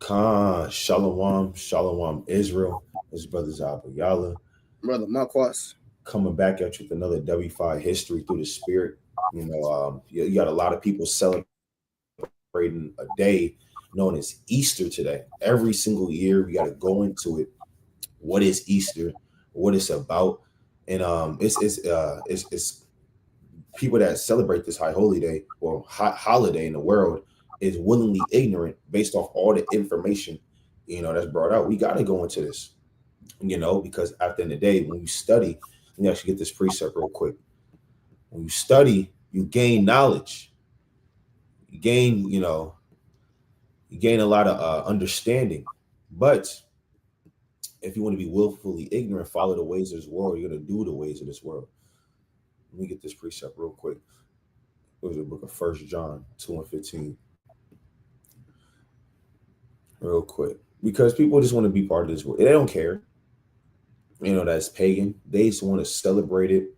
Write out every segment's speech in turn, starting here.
Khan, Shalom, Shalom, Israel. His brother Zabayala. Brother Marquas. Coming back at you with another W5 history through the spirit. You got a lot of people celebrating a day known as Easter today. Every single year, we got to go into it. What is Easter? What it's about? And it's people that celebrate this high holy day or holiday in the world is willingly ignorant based off all the information that's brought out. We got to go into this, because at the end of the day, when you study, let me actually get this precept real quick. When you study, you gain knowledge. You gain a lot of understanding. But if you want to be willfully ignorant, follow the ways of this world, you're going to do the ways of this world. Let me get this precept real quick. It was the book of 1 John 2:15. Real quick. Because people just want to be part of this world. They don't care. That's pagan. They just want to celebrate it,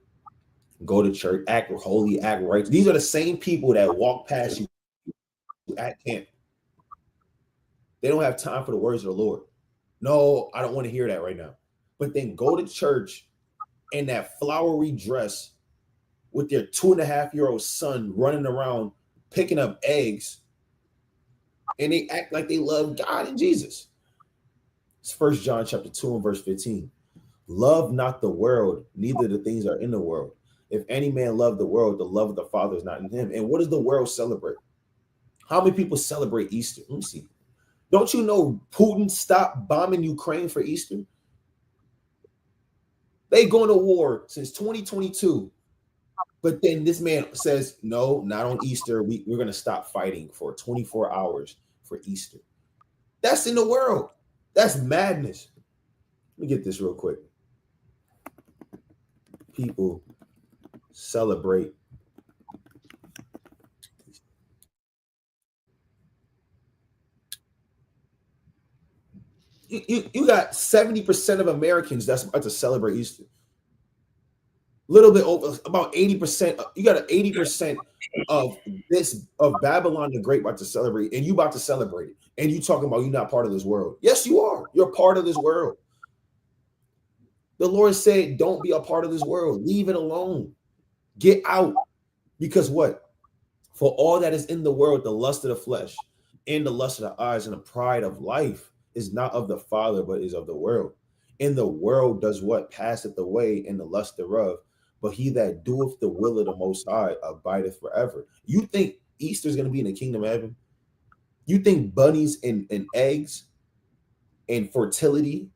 go to church, act holy, act right. These are the same people that walk past you at camp. They don't have time for the words of the Lord. No, I don't want to hear that right now. But then go to church in that flowery dress with their 2.5-year-old son running around picking up eggs, and they act like they love God and Jesus. It's 1 John chapter 2 and verse 15. Love not the world, neither the things are in the world. If any man love the world, the love of the Father is not in him. And what does the world celebrate? How many people celebrate Easter? Let me see. Don't you know Putin stopped bombing Ukraine for Easter? They going to war since 2022. But then this man says, no, not on Easter. We're going to stop fighting for 24 hours for Easter. That's in the world. That's madness. Let me get this real quick. People celebrate. You got 70% of Americans that's about to celebrate Easter. Little bit over, about 80%. You got 80% of Babylon the Great about to celebrate, and you about to celebrate it. And you talking about you're not part of this world. Yes, you are. You're part of this world. The Lord said, don't be a part of this world. Leave it alone. Get out. Because what? For all that is in the world, the lust of the flesh and the lust of the eyes and the pride of life is not of the Father, but is of the world. And the world does what? Passeth away in the lust thereof. But he that doeth the will of the Most High abideth forever. You think Easter is going to be in the kingdom of heaven? You think bunnies and eggs and fertility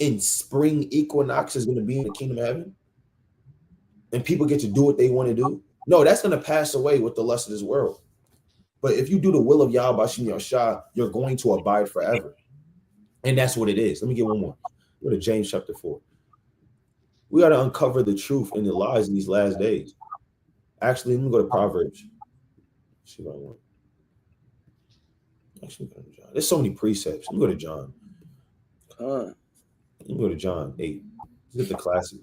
in spring equinox is going to be in the kingdom of heaven? And people get to do what they want to do? No, that's going to pass away with the lust of this world. But if you do the will of Yahweh Shem Yahshua, you're going to abide forever. And that's what it is. Let me get one more. Go to James chapter 4. We got to uncover the truth and the lies in these last days. Actually, let me go to Proverbs. Let's see what I want. Actually, go to John. There's so many precepts. Let me go to John. Let me go to John 8. This is the classic.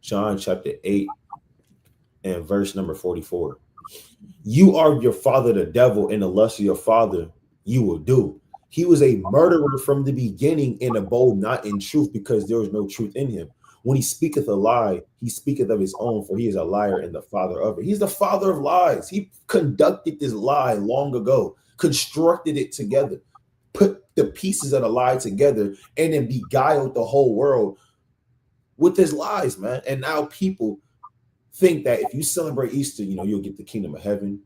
John chapter 8 and verse number 44. You are your father, the devil, and the lust of your father you will do. He was a murderer from the beginning and abode not in truth, because there is no truth in him. When he speaketh a lie, he speaketh of his own, for he is a liar and the father of it. He's the father of lies. He conducted this lie long ago, constructed it together, put the pieces of the lie together, and then beguiled the whole world with his lies, man. And now people think that if you celebrate Easter, you'll get the kingdom of heaven.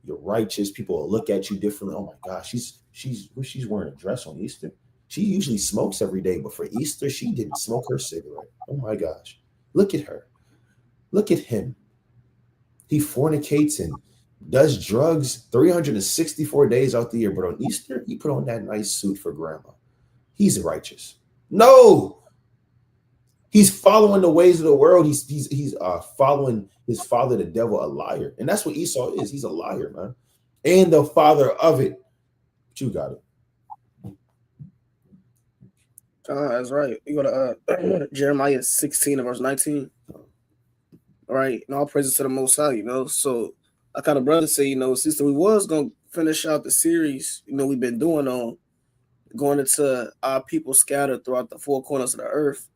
You're righteous. People will look at you differently. Oh my gosh, she's wearing a dress on Easter. She usually smokes every day, but for Easter, she didn't smoke her cigarette. Oh my gosh. Look at her. Look at him. He fornicates and does drugs 364 days out the year, but on Easter, he put on that nice suit for grandma. He's righteous. No. He's following the ways of the world. He's following his father, the devil, a liar. And that's what Esau is. He's a liar, man. And the father of it. But you got it. That's right. You go to Jeremiah 16 verse 19. All right. And all praises to the Most High, So I kind of brother say, sister, we was going to finish out the series, we've been doing on going into our people scattered throughout the four corners of the earth.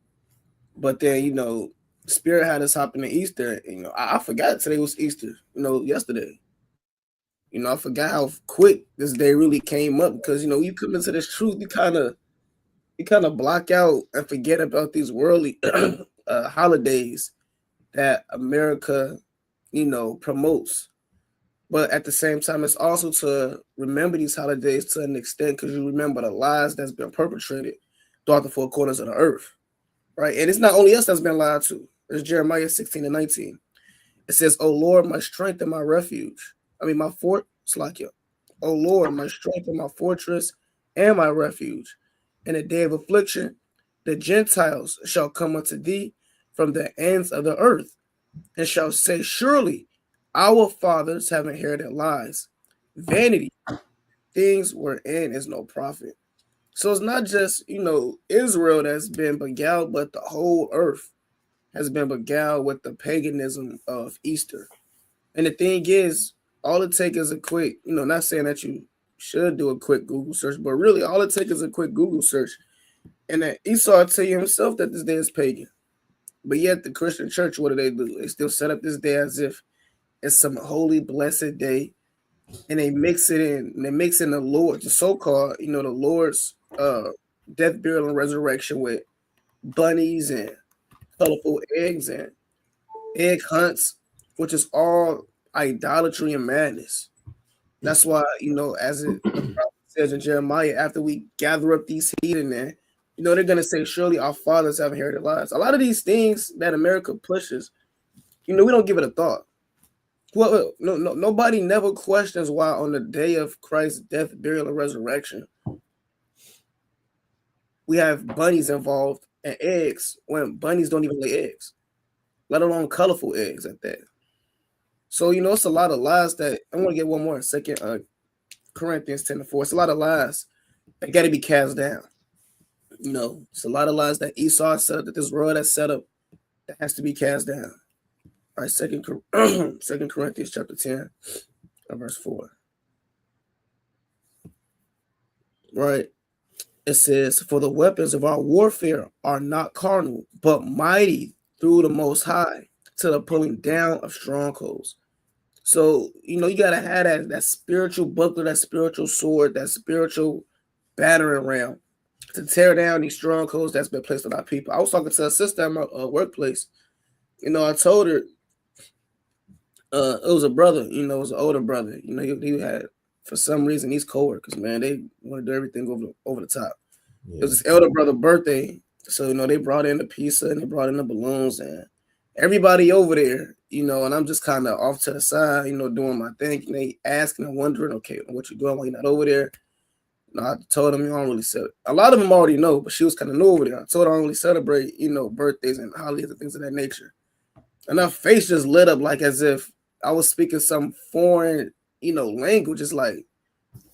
But then, Spirit had us hopping to Easter. I forgot today was Easter, yesterday. I forgot how quick this day really came up because, you come into this truth, you kind of block out and forget about these worldly holidays that America, promotes. But at the same time, it's also to remember these holidays to an extent because you remember the lies that's been perpetrated throughout the four corners of the earth, right? And it's not only us that's been lied to. It's Jeremiah 16:19. It says, "O Lord, my strength and my refuge." My fort, Slakia. "O Lord, my strength and my fortress and my refuge. In a day of affliction, the Gentiles shall come unto thee from the ends of the earth, and shall say, Surely our fathers have inherited lies. Vanity, things wherein is no profit." So it's not just, Israel that's been beguiled, but the whole earth has been beguiled with the paganism of Easter. And the thing is, all it takes is a quick, not saying that you should do a quick Google search, but really all it takes is a quick Google search. And that Esau will tell you himself that this day is pagan. But yet the Christian church, what do? They still set up this day as if it's some holy, blessed day. And they mix it in. And they mix in the Lord, the so-called, the Lord's death, burial, and resurrection with bunnies and colorful eggs and egg hunts, which is all idolatry and madness. That's why, as the prophet says in Jeremiah, after we gather up these heathen and they're gonna say, surely our fathers have inherited lies. A lot of these things that America pushes, we don't give it a thought. Well, nobody never questions why on the day of Christ's death, burial, and resurrection, we have bunnies involved and eggs when bunnies don't even lay eggs, let alone colorful eggs at that. So, it's a lot of lies that I want to get one more in second. Corinthians 10:4. It's a lot of lies that got to be cast down. It's a lot of lies that Esau set up, that this world has set up, that has to be cast down. All right, Second Corinthians chapter 10, verse 4. Right. It says, "For the weapons of our warfare are not carnal, but mighty through the Most High to the pulling down of strongholds." So, you got to have that spiritual buckler, that spiritual sword, that spiritual battering ram to tear down these strongholds that's been placed on our people. I was talking to a sister at my workplace. I told her it was a brother, it was an older brother. He had, for some reason, these coworkers, man, they want to do everything over the top. Yeah. It was his elder brother's birthday. So, they brought in the pizza and they brought in the balloons and everybody over there, and I'm just kind of off to the side, doing my thing. And they asking and wondering, okay, what you doing while you're not over there? I told them, I don't really celebrate. A lot of them already know, but she was kind of new over there. I told her I don't really celebrate, birthdays and holidays and things of that nature. And her face just lit up like as if I was speaking some foreign, language. It's like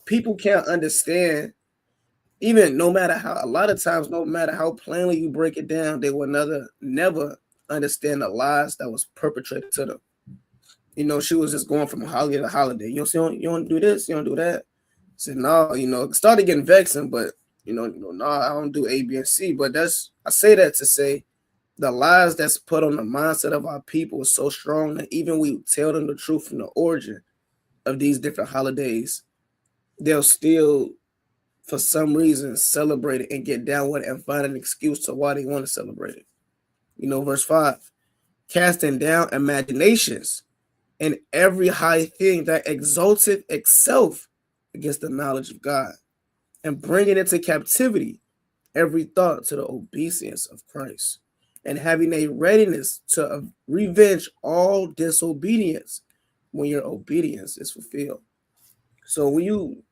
people can't understand, even no matter how, a lot of times, no matter how plainly you break it down, they will never understand the lies that was perpetrated to them. She was just going from holiday to holiday. You don't do this, you don't do that. I said, no, it started getting vexing, but, no, I don't do A, B, and C. But I say that to say the lies that's put on the mindset of our people is so strong that even we tell them the truth from the origin of these different holidays, they'll still, for some reason, celebrate it and get down with it and find an excuse to why they want to celebrate it. Verse 5, "Casting down imaginations and every high thing that exalteth itself against the knowledge of God, and bringing into captivity every thought to the obedience of Christ, and having a readiness to revenge all disobedience when your obedience is fulfilled." So when you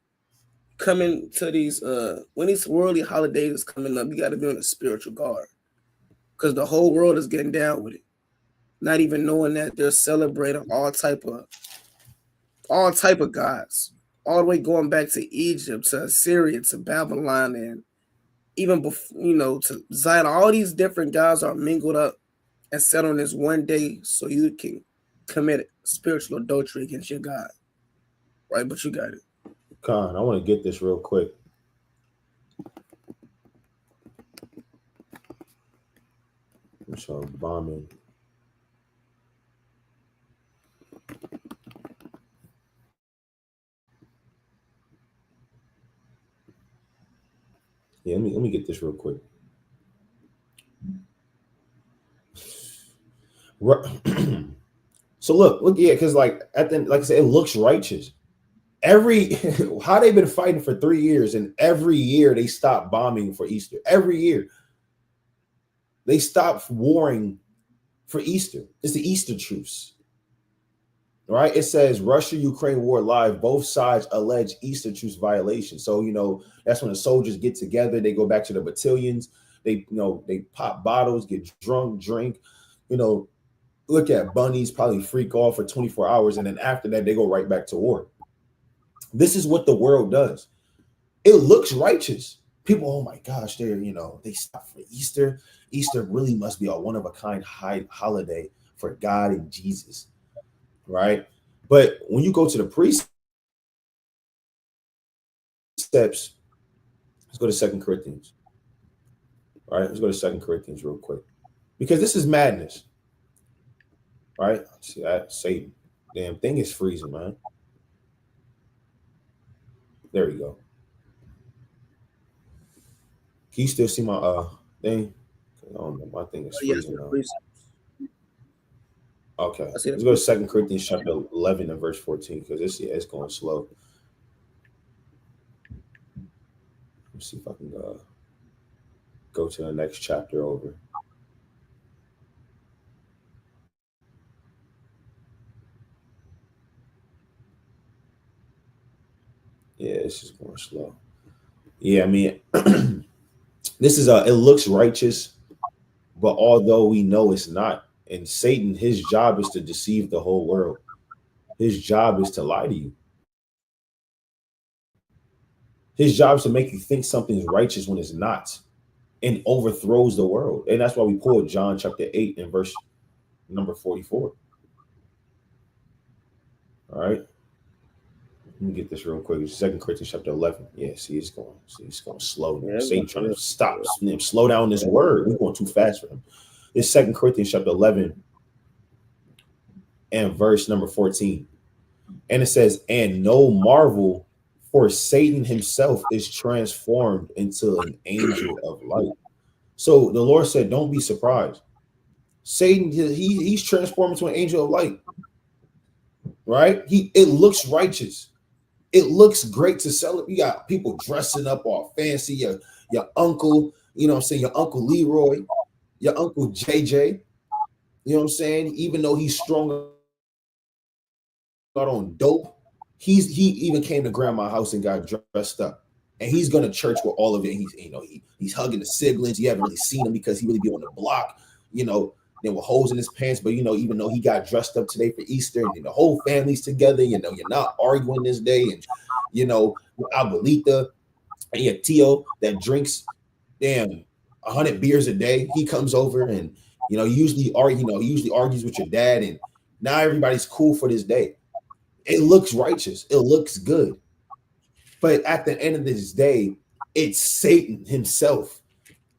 come into these, when these worldly holidays is coming up, you got to be on a spiritual guard because the whole world is getting down with it, not even knowing that they're celebrating all type of gods, all the way going back to Egypt, to Assyria, to Babylon, and even before, to Zion. All these different gods are mingled up and set on this one day so you can commit spiritual adultery against your God. Right? But you got it. Con, I want to get this real quick. So bombing. Yeah, let me get this real quick. So look, yeah, because like at the like I said, it looks righteous. Every how they've been fighting for 3 years, and every year they stop bombing for Easter. Every year they stop warring for Easter. It's the Easter truce. Right? It says Russia-Ukraine war live. Both sides allege Easter truce violation. So that's when the soldiers get together. They go back to their battalions. They they pop bottles, get drunk, drink. Look at bunnies, probably freak off for 24 hours, and then after that they go right back to war. This is what the world does. It looks righteous. People, oh my gosh, they stop for Easter. Easter really must be a one of a kind holiday for God and Jesus. Right? But when you go to the precepts, let's go to 2 Corinthians. All right, let's go to 2 Corinthians real quick. Because this is madness. Right? See that? Satan. Damn thing is freezing, man. There we go. Can you still see my thing? I don't know. My thing is freezing now. Okay. Let's go to 2 Corinthians chapter 11 and verse 14, because it's going slow. Let's see if I can go to the next chapter over. Yeah, it's just going slow. Yeah, I mean, this is it looks righteous, but although we know it's not, and Satan, his job is to deceive the whole world. His job is to lie to you. His job is to make you think something's righteous when it's not, and overthrows the world. And that's why we pulled John chapter 8 and verse number 44. All right. Let me get this real quick. It's 2 Corinthians chapter 11. Yeah, it's going slow. Yeah, Satan trying to stop, slow down this word. We're going too fast for him. It's 2 Corinthians chapter 11 and verse number 14. And it says, and no marvel, for Satan himself is transformed into an angel of light. So the Lord said, don't be surprised. Satan, he's transformed into an angel of light. Right? It looks righteous. It looks great to celebrate. You got people dressing up all fancy. Your uncle, what I'm saying, your Uncle Leroy, your Uncle JJ, what I'm saying? Even though he's strong out on dope, he even came to grandma's house and got dressed up. And he's going to church with all of it. He's hugging the siblings. You haven't really seen him because he really be on the block, there were holes in his pants, but even though he got dressed up today for Easter, and the whole family's together, you're not arguing this day, and Abuelita and your Tio that drinks 100 beers a day, he comes over and he usually argues with your dad, and now everybody's cool for this day. It looks righteous, it looks good, but at the end of this day, it's Satan himself.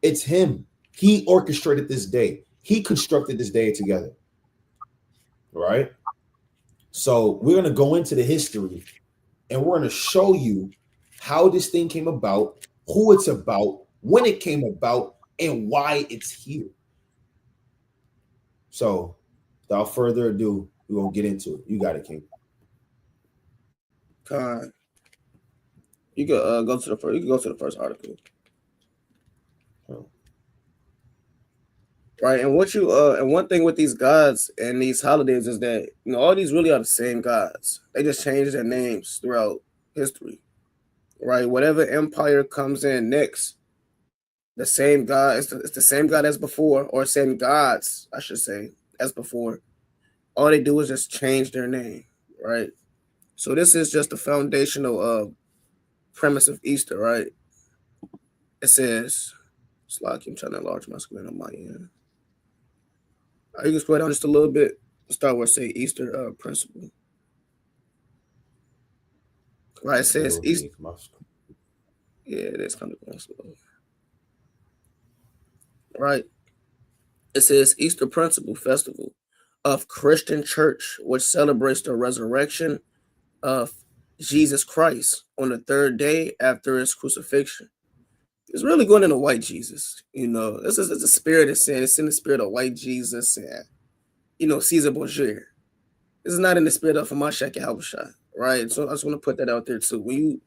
It's him. He orchestrated this day. He constructed this day together. Right? So we're going to go into the history, and we're going to show you how this thing came about, who it's about, when it came about, and why it's here. So without further ado, we're going to get into it. You got it, King. You can go to the first. You can go to the first article. Oh. Right, and and one thing with these gods and these holidays is that all these really are the same gods. They just change their names throughout history. Right, whatever empire comes in next, the same god. It's the same god as before, or same gods, I should say, as before. All they do is just change their name. Right, so this is just the foundational premise of Easter. Right, it says, it's like I'm trying to enlarge my screen on my end. You can scroll down just a little bit. Start with say Easter principle. Right, it says Bear with East. me. Yeah, it is kind of going slow. Right. It says Easter Principle Festival of Christian Church, which celebrates the resurrection of Jesus Christ on the third day after his crucifixion. It's really going into white Jesus. This is the spirit of sin. It's in the spirit of white Jesus and Caesar Borgia. This is not in the spirit of Hamashiach Yahushua, right? So I just want to put that out there too. When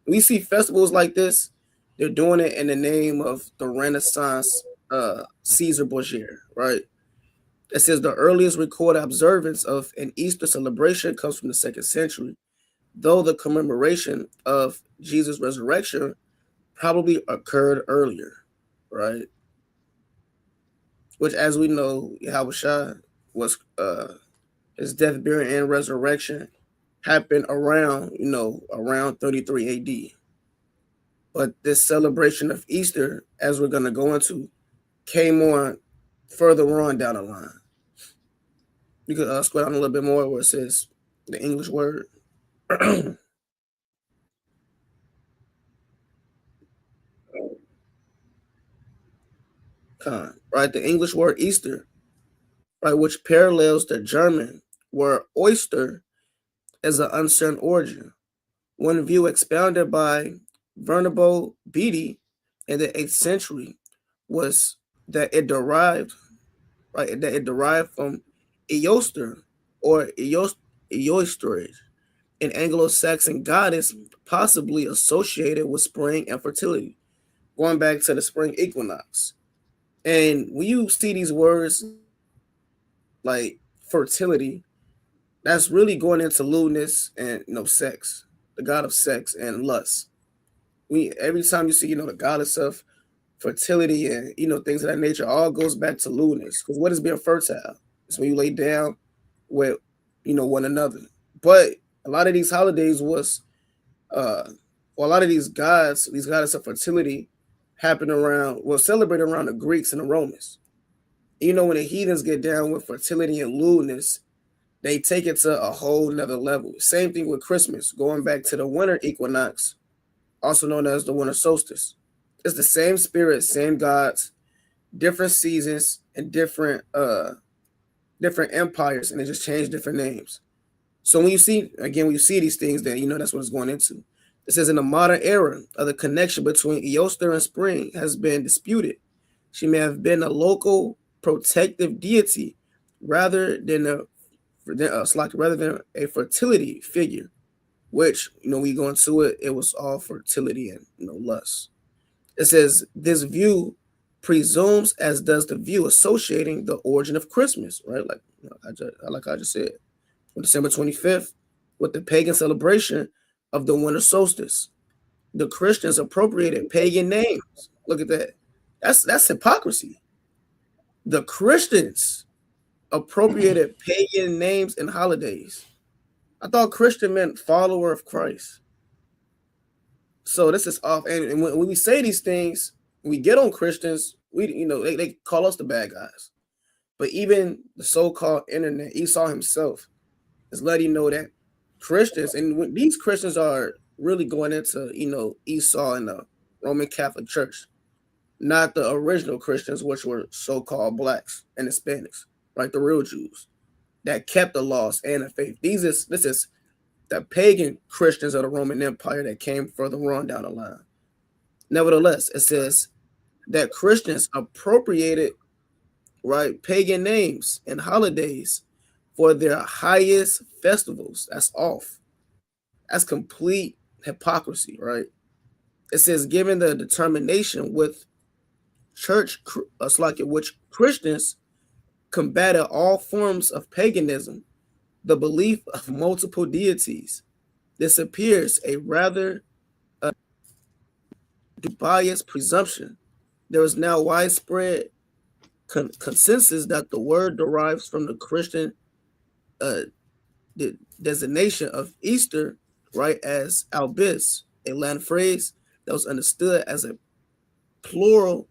we see festivals like this, they're doing it in the name of the Renaissance Caesar Borgia, right? It says the earliest recorded observance of an Easter celebration comes from the 2nd century, though the commemoration of Jesus' resurrection probably occurred earlier, right? Which, as we know, Yahushua was his death, burial, and resurrection happened around 33 AD. But this celebration of Easter, as we're going to go into, came on further on down the line. You could scroll down a little bit more where it says the English word. Right? The English word Easter, right, which parallels the German word oyster as an uncertain origin. One view expounded by Venerable Bede in the 8th century was that it derived from Eoster or Eostrage, an Anglo-Saxon goddess possibly associated with spring and fertility, going back to the spring equinox. And when you see these words like fertility, that's really going into lewdness and sex, the god of sex and lust. Every time you see the goddess of fertility and things of that nature, all goes back to lewdness. Because what is being fertile? It's when you lay down with one another. But a lot of these holidays was a lot of these goddess of fertility celebrated around the Greeks and the Romans. When the heathens get down with fertility and lewdness, they take it to a whole nother level. Same thing with Christmas, going back to the winter equinox, also known as the winter solstice. It's the same spirit, same gods, different seasons, and different empires, and they just change different names. So when you see these things, then that's what it's going into. It says in the modern era, the connection between Eoster and spring has been disputed. She may have been a local protective deity rather than a fertility figure, which we go into it was all fertility and lust. It says this view presumes, as does the view associating the origin of Christmas, right? Like I just said, on December 25th, with the pagan celebration of the winter solstice. The Christians appropriated pagan names. Look at that. That's hypocrisy. The Christians appropriated pagan names and holidays. I thought Christian meant follower of Christ. So this is off. And when we say these things, we get on Christians, they call us the bad guys. But even the so-called internet, Esau himself is letting you know that Christians, and when these Christians are really going into, Esau and the Roman Catholic Church, not the original Christians, which were so-called blacks and Hispanics, right? The real Jews that kept the laws and the faith. This is the pagan Christians of the Roman Empire that came further on down the line. Nevertheless, it says that Christians appropriated, right, pagan names and holidays for their highest festivals. That's off. That's complete hypocrisy, right? It says, given the determination with which Christians combated all forms of paganism, the belief of multiple deities, this appears a rather biased presumption. There is now widespread consensus that the word derives from the Christian the designation of Easter, right, as albis, a Latin phrase that was understood as a plural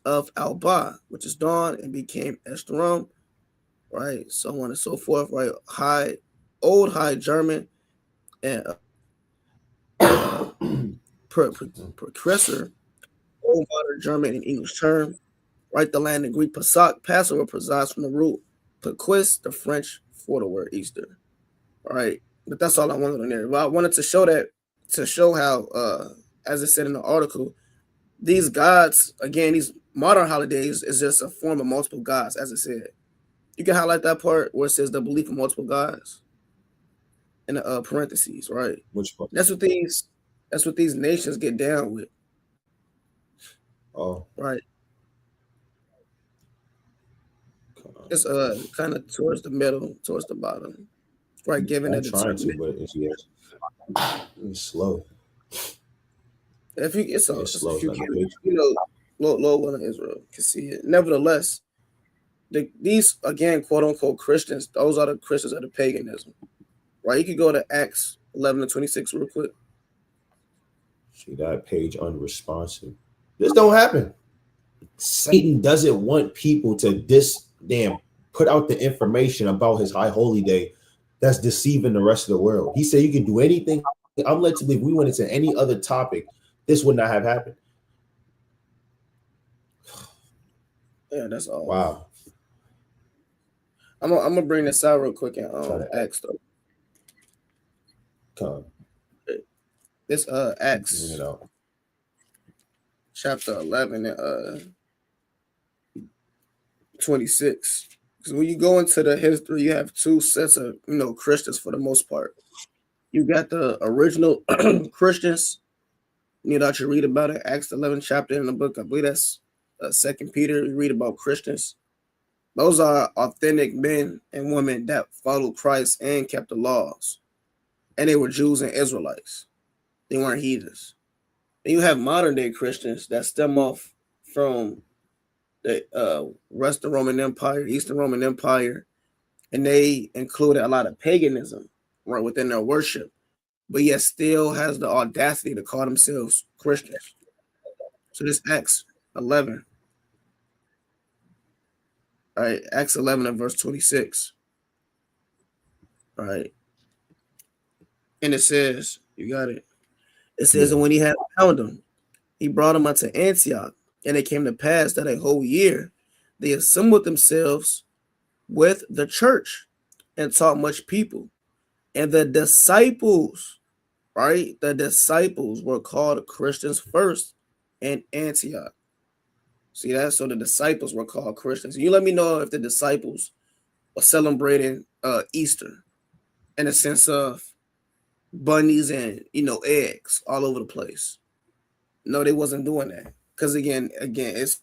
of alba, which is dawn, and became esterum, right, so on and so forth, right, Old High German and precursor, old modern German and English term, right? The land in Greek Pasach, Passover presides from the root Pequis, the French for the word Easter. All right. But that's all I wanted on there. But I wanted to show how, as it said in the article, these gods, again, these modern holidays is just a form of multiple gods, as it said. You can highlight that part where it says the belief in multiple gods in the parentheses, right? Which part? That's what these nations get down with. Oh, right. It's kind of towards the middle, towards the bottom. Right, given I'm that trying to, but it's slow. If you, it's It's slow. if you can, Lord willing, Israel can see it. Nevertheless, these again, quote unquote Christians, those are the Christians of the paganism, right? You could go to Acts 11:26 real quick. See that page unresponsive. This don't happen. Satan doesn't want people to put out the information about his high holy day that's deceiving the rest of the world. He said you can do anything. I'm led to believe if we went into any other topic, this would not have happened. Yeah, that's all. Wow. I'm gonna bring this out real quick and Acts though. Come. This Acts bring it out. Chapter 11 and 26. Because when you go into the history, you have two sets of Christians for the most part. You got the original Christians, that you read about it, Acts 11 chapter in the book. I believe that's 2 Peter. You read about Christians. Those are authentic men and women that followed Christ and kept the laws. And they were Jews and Israelites. They weren't heathens. And you have modern day Christians that stem off from the rest of the Roman Empire, Eastern Roman Empire, and they included a lot of paganism right within their worship, but yet still has the audacity to call themselves Christians. So this Acts 11, all right, Acts 11 and verse 26, all right, and it says, you got it. It says, and when he had found them, he brought them unto Antioch. And it came to pass that a whole year they assembled themselves with the church and taught much people. And the disciples, right? The disciples were called Christians first in Antioch. See that? So the disciples were called Christians. You let me know if the disciples were celebrating Easter in the sense of bunnies and eggs all over the place. No, they wasn't doing that. Because again, it's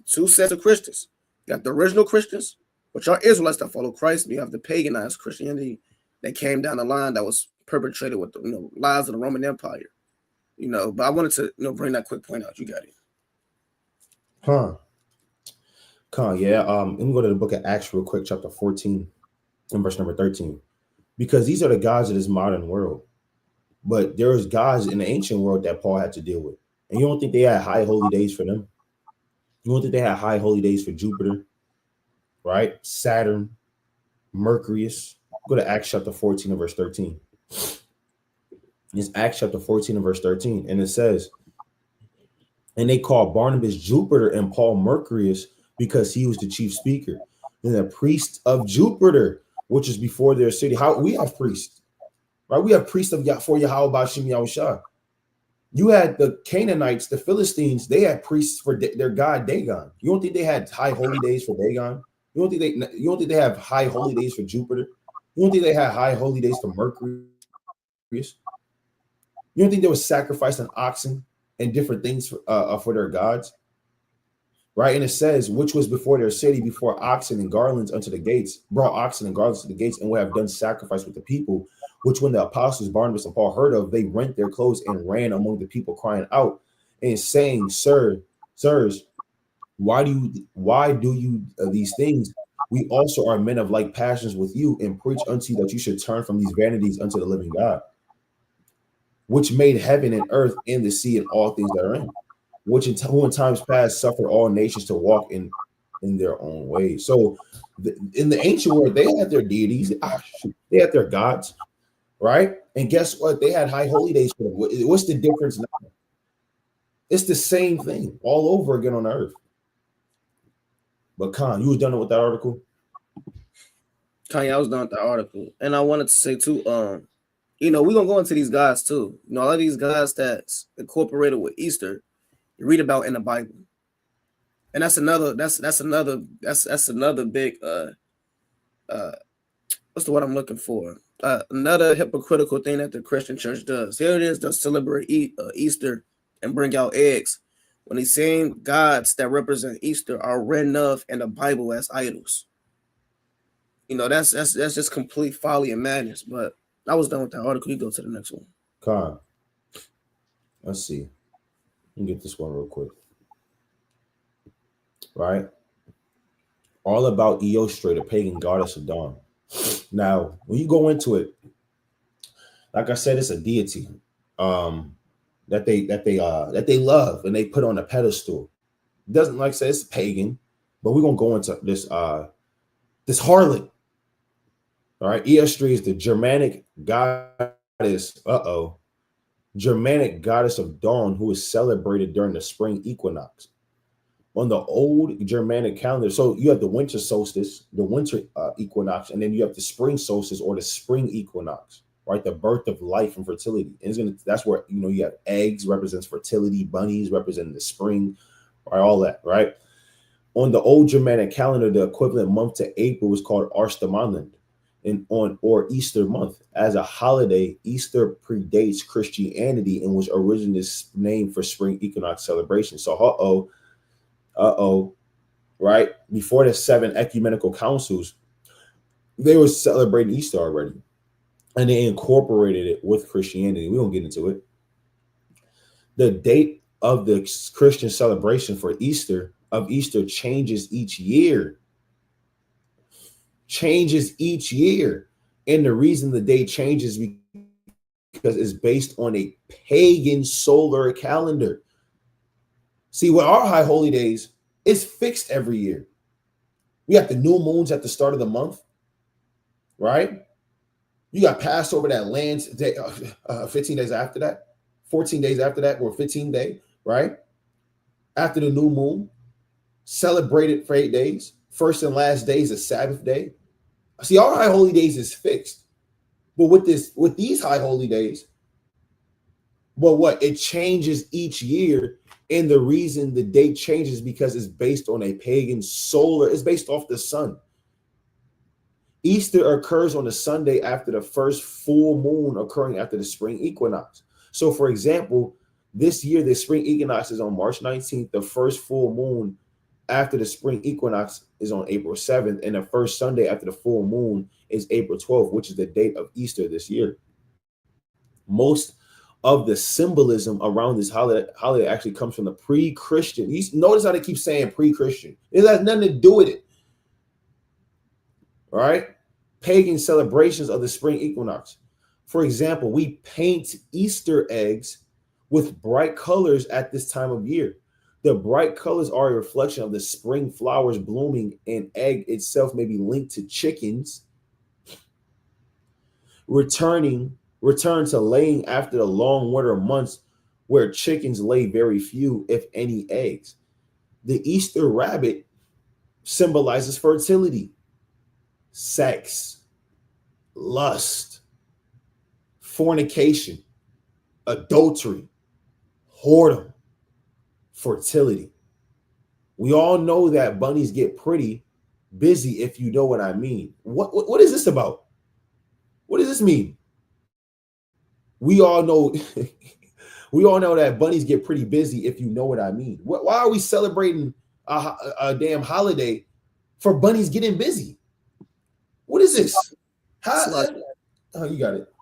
two sets of Christians. You got the original Christians, which are Israelites that follow Christ, and you have the paganized Christianity that came down the line that was perpetrated with the lies of the Roman Empire. But I wanted to bring that quick point out. You got it. Yeah. Let me go to the book of Acts real quick, chapter 14 and verse number 13. Because these are the gods of this modern world. But there was gods in the ancient world that Paul had to deal with. And you don't think they had high holy days for them? You don't think they had high holy days for Jupiter, right? Saturn, Mercurius. Go to Acts chapter 14 and verse 13. It's Acts chapter 14 and verse 13. And it says, and they called Barnabas Jupiter and Paul Mercurius because he was the chief speaker. And the priest of Jupiter, which is before their city. How we have priests, right? We have priests of for Yahweh Shem Yahushua. You had the Canaanites, the Philistines, they had priests for their god Dagon. You don't think they had high holy days for Dagon? You don't think they have high holy days for Jupiter? You don't think they had high holy days for Mercury? You don't think they were sacrificing oxen and different things for their gods? Right? And it says, which was before their city, before oxen and garlands unto the gates, brought oxen and garlands to the gates, and would have done sacrifice with the people, which when the apostles Barnabas and Paul heard of, they rent their clothes and ran among the people, crying out and saying, sirs, why do you these things? We also are men of like passions with you, and preach unto you that you should turn from these vanities unto the living God, which made heaven and earth and the sea and all things that are in, who in times past suffered all nations to walk in their own ways. So in the ancient world, they had their deities, they had their gods, right? And guess what? They had high holy days for them. What's the difference now? It's the same thing all over again on earth. But Khan, you was done with that article? Kanye, I was done with that article. And I wanted to say too, we're gonna go into these guys too. A lot of these guys that's incorporated with Easter, you read about in the Bible. And that's another big what's the word I'm looking for? Another hypocritical thing that the Christian church does. Here it is, they'll celebrate Easter and bring out eggs, when these same gods that represent Easter are written of in the Bible as idols. That's just complete folly and madness. But I was done with that article. You go to the next one. Khan. Let's see. Let me get this one real quick. Right? All about Eostre, the pagan goddess of dawn. Now, when you go into it, like I said, it's a deity that they love and they put on a pedestal. It doesn't, like I said, it's pagan, but we're gonna go into this harlot. All right, Eostre is the Germanic goddess. Germanic goddess of dawn, who is celebrated during the spring equinox. On the old Germanic calendar, so you have the winter solstice, the winter equinox, and then you have the spring solstice or the spring equinox, right? The birth of life and fertility. And that's where you have eggs represents fertility, bunnies representing the spring, right? All that, right? On the old Germanic calendar, the equivalent month to April was called Arstamonland, or Easter month. As a holiday, Easter predates Christianity and was originally named for spring equinox celebration. So, right? Before the 7 ecumenical councils, they were celebrating Easter already, and they incorporated it with Christianity. We won't get into it. The date of the Christian celebration for Easter changes each year. And the reason the date changes because it's based on a pagan solar calendar. See, with our high holy days, it's fixed every year. We have the new moons at the start of the month, right? You got Passover that lands 15 days after that, 14 days after that, or 15 day, right? After the new moon, celebrated for 8 days. First and last day is a Sabbath day. See, our high holy days is fixed. But with these high holy days, it changes each year. And the reason the date changes because it's based on a pagan solar, it's based off the sun. Easter occurs on the Sunday after the first full moon occurring after the spring equinox. So, for example, this year, the spring equinox is on March 19th. The first full moon after the spring equinox is on April 7th. And the first Sunday after the full moon is April 12th, which is the date of Easter this year. Most of the symbolism around this holiday actually comes from the pre-Christian. You notice how they keep saying pre-Christian. It has nothing to do with it. All right? Pagan celebrations of the spring equinox. For example, we paint Easter eggs with bright colors at this time of year. The bright colors are a reflection of the spring flowers blooming, and egg itself may be linked to chickens return to laying after the long winter months, where chickens lay very few, if any, eggs. The Easter rabbit symbolizes fertility, sex, lust, fornication, adultery, whoredom, fertility. We all know that bunnies get pretty busy, if you know what I mean. What is this about? What does this mean? We all know that bunnies get pretty busy, if you know what I mean. Why are we celebrating a damn holiday for bunnies getting busy? What is this? Oh, you got it.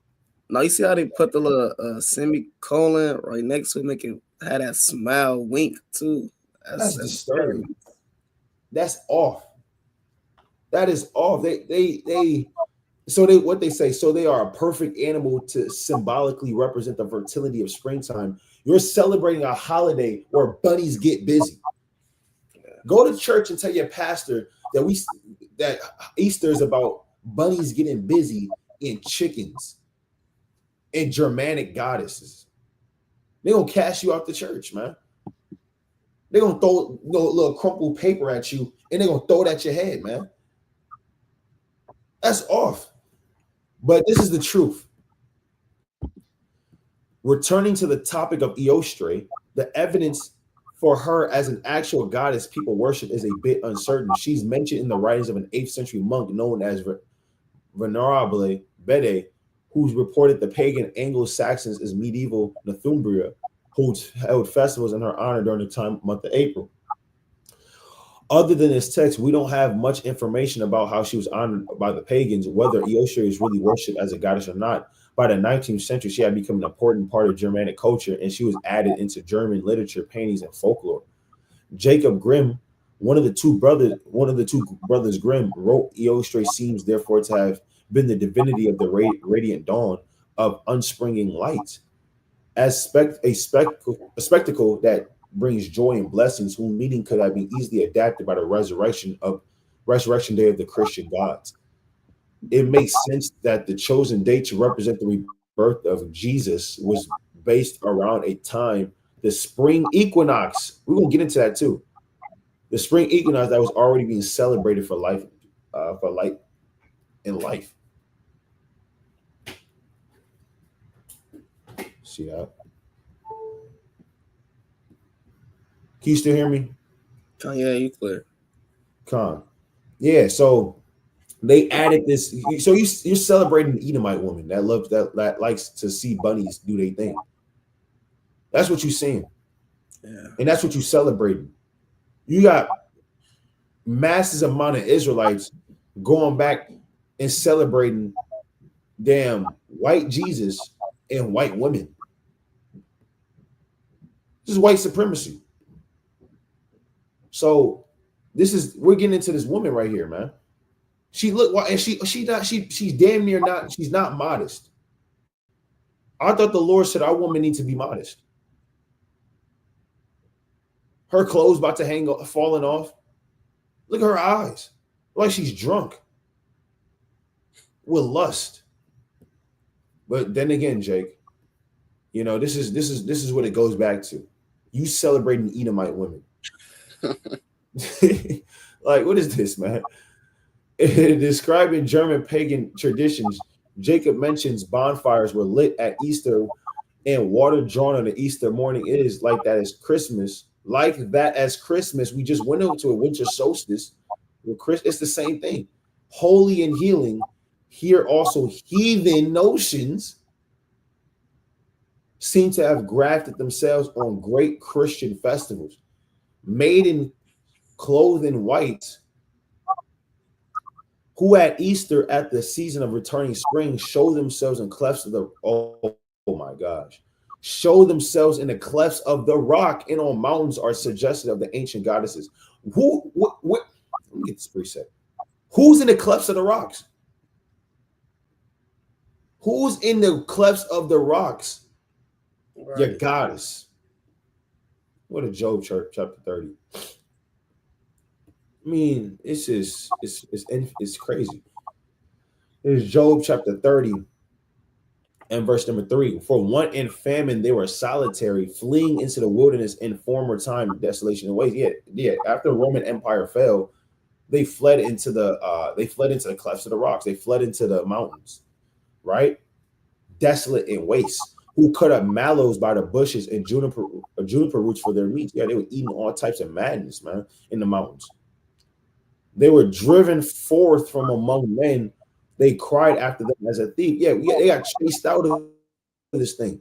Now you see how they put the little semicolon right next to it, make it have that smile wink too. That's disturbing. That's off. That is off. What they say, so they are a perfect animal to symbolically represent the fertility of springtime. You're celebrating a holiday where bunnies get busy. Go to church and tell your pastor that Easter is about bunnies getting busy and chickens and Germanic goddesses. They're gonna cast you out the church, man. They're gonna throw a little crumpled paper at you and they're gonna throw it at your head, man. That's off. But this is the truth. Returning to the topic of Eostre, the evidence for her as an actual goddess people worship is a bit uncertain. She's mentioned in the writings of an 8th century monk known as Venerable Bede, who's reported the pagan Anglo-Saxons as medieval Northumbria, who held festivals in her honor during the month of April. Other than this text, we don't have much information about how she was honored by the pagans, whether Eostre is really worshipped as a goddess or not. By the 19th century, she had become an important part of Germanic culture, and she was added into German literature, paintings, and folklore. Jacob Grimm, one of the two brothers Grimm, wrote Eostre seems therefore to have been the divinity of the radiant dawn of unspringing light, as a spectacle that brings joy and blessings, whose meaning could have been easily adapted by the resurrection day of the Christian gods. It makes sense that the chosen date to represent the rebirth of Jesus was based around a time, the spring equinox. We're gonna get into that too. The spring equinox that was already being celebrated for life, for light and life. See that? Can you still hear me? Yeah, you clear. Con. Yeah, so they added this. So you're celebrating an Edomite woman that likes to see bunnies do their thing. That's what you're seeing. Yeah. And that's what you're celebrating. You got masses amount of Israelites going back and celebrating damn white Jesus and white women. This is white supremacy. So we're getting into this woman right here, man. She look, and she's damn near not. She's not modest. I thought the Lord said our woman needs to be modest. Her clothes about to falling off. Look at her eyes, like she's drunk with lust. But then again, Jake, you know this is what it goes back to. You celebrating Edomite women. Like, what is this, man? Describing German pagan traditions, Jacob mentions bonfires were lit at Easter and water drawn on the Easter morning. It is like that as Christmas. Like that as Christmas. We just went over to a winter solstice. It's the same thing. Holy and healing. Here also heathen notions seem to have grafted themselves on great Christian festivals. Maiden clothed in white, who at Easter, at the season of returning spring, show themselves in clefts of the oh my gosh, show themselves in the clefts of the rock and on mountains are suggested of the ancient goddesses. What? Let me get this preset. Who's in the clefts of the rocks? Who's in the clefts of the rocks? Right. Your goddess. What a Job chapter 30. I mean, it's crazy. There's Job chapter 30 and verse number 3. For want and famine they were solitary, fleeing into the wilderness in former time, desolation and waste. Yeah. After the Roman Empire fell, they fled into the clefts of the rocks. They fled into the mountains, right? Desolate and waste. Who cut up mallows by the bushes and juniper roots for their meat. Yeah, they were eating all types of madness, man, in the mountains. They were driven forth from among men. They cried after them as a thief. Yeah, they got chased out of this thing.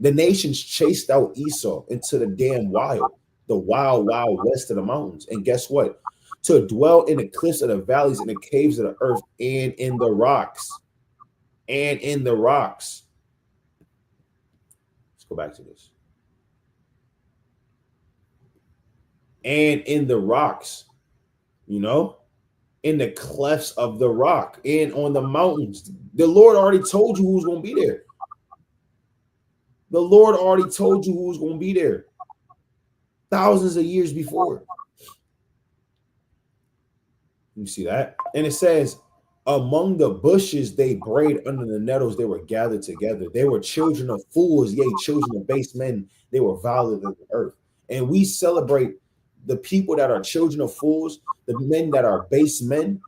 The nations chased out Esau into the damn wild, the wild west of the mountains. And guess what? To dwell in the cliffs of the valleys, in the caves of the earth, and in the rocks. And in the rocks. Let's go back to this. And in the rocks, you know, in the clefts of the rock and on the mountains. The Lord already told you who's going to be there. The Lord already told you who's going to be there thousands of years before. You see that? And it says, Among the bushes they brayed, under the nettles they were gathered together. They were children of fools, yea, children of base men. They were viler than the earth. And we celebrate the people that are children of fools, the men that are base men,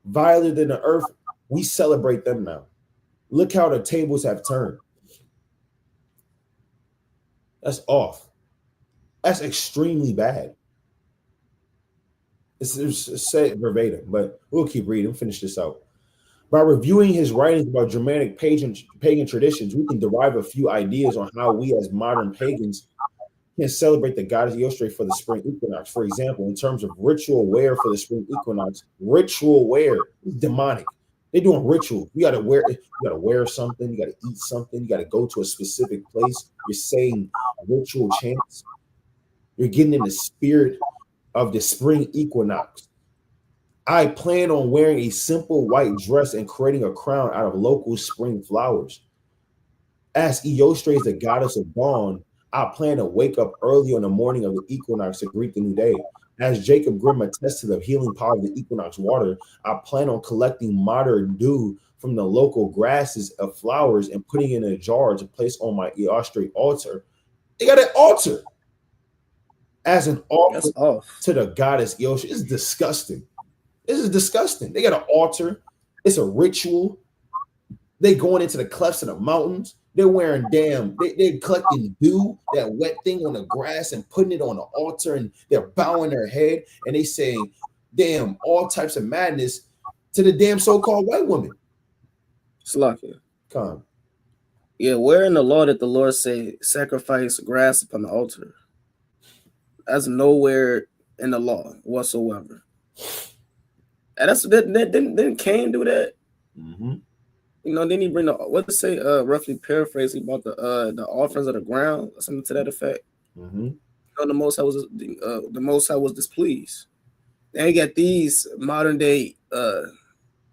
viler than the earth. We celebrate them now. Look how the tables have turned. That's off. That's extremely bad. It's said verbatim, but we'll keep reading. Finish this out. By reviewing his writings about Germanic pagan traditions, we can derive a few ideas on how we, as modern pagans, can celebrate the goddess Yostre for the spring equinox. For example, in terms of ritual wear for the spring equinox, ritual wear is demonic. They're doing ritual. You gotta wear something, you gotta eat something, you gotta go to a specific place. You're saying ritual chants. You're getting in the spirit of the spring equinox. I plan on wearing a simple white dress and creating a crown out of local spring flowers. As Eostre is the goddess of dawn, I plan to wake up early on the morning of the equinox to greet the new day. As Jacob Grimm attests to the healing power of the equinox water, I plan on collecting modern dew from the local grasses of flowers and putting it in a jar to place on my Eostre altar. They got an altar as an altar to the goddess Eostre. It's disgusting. This is disgusting. They got an altar. It's a ritual. They going into the clefts of the mountains. They're wearing they're collecting dew, that wet thing on the grass, and putting it on the altar, and they're bowing their head and they saying, damn, all types of madness to the damn so-called white woman. Slakia. Come. Yeah, where in the law did the Lord say sacrifice grass upon the altar? That's nowhere in the law whatsoever. And didn't Cain do that? Mm-hmm. You know, didn't he bring what to say? Roughly paraphrasing about the offerings of the ground, or something to that effect. Mm-hmm. You know, the Most High was displeased. Now you got these modern day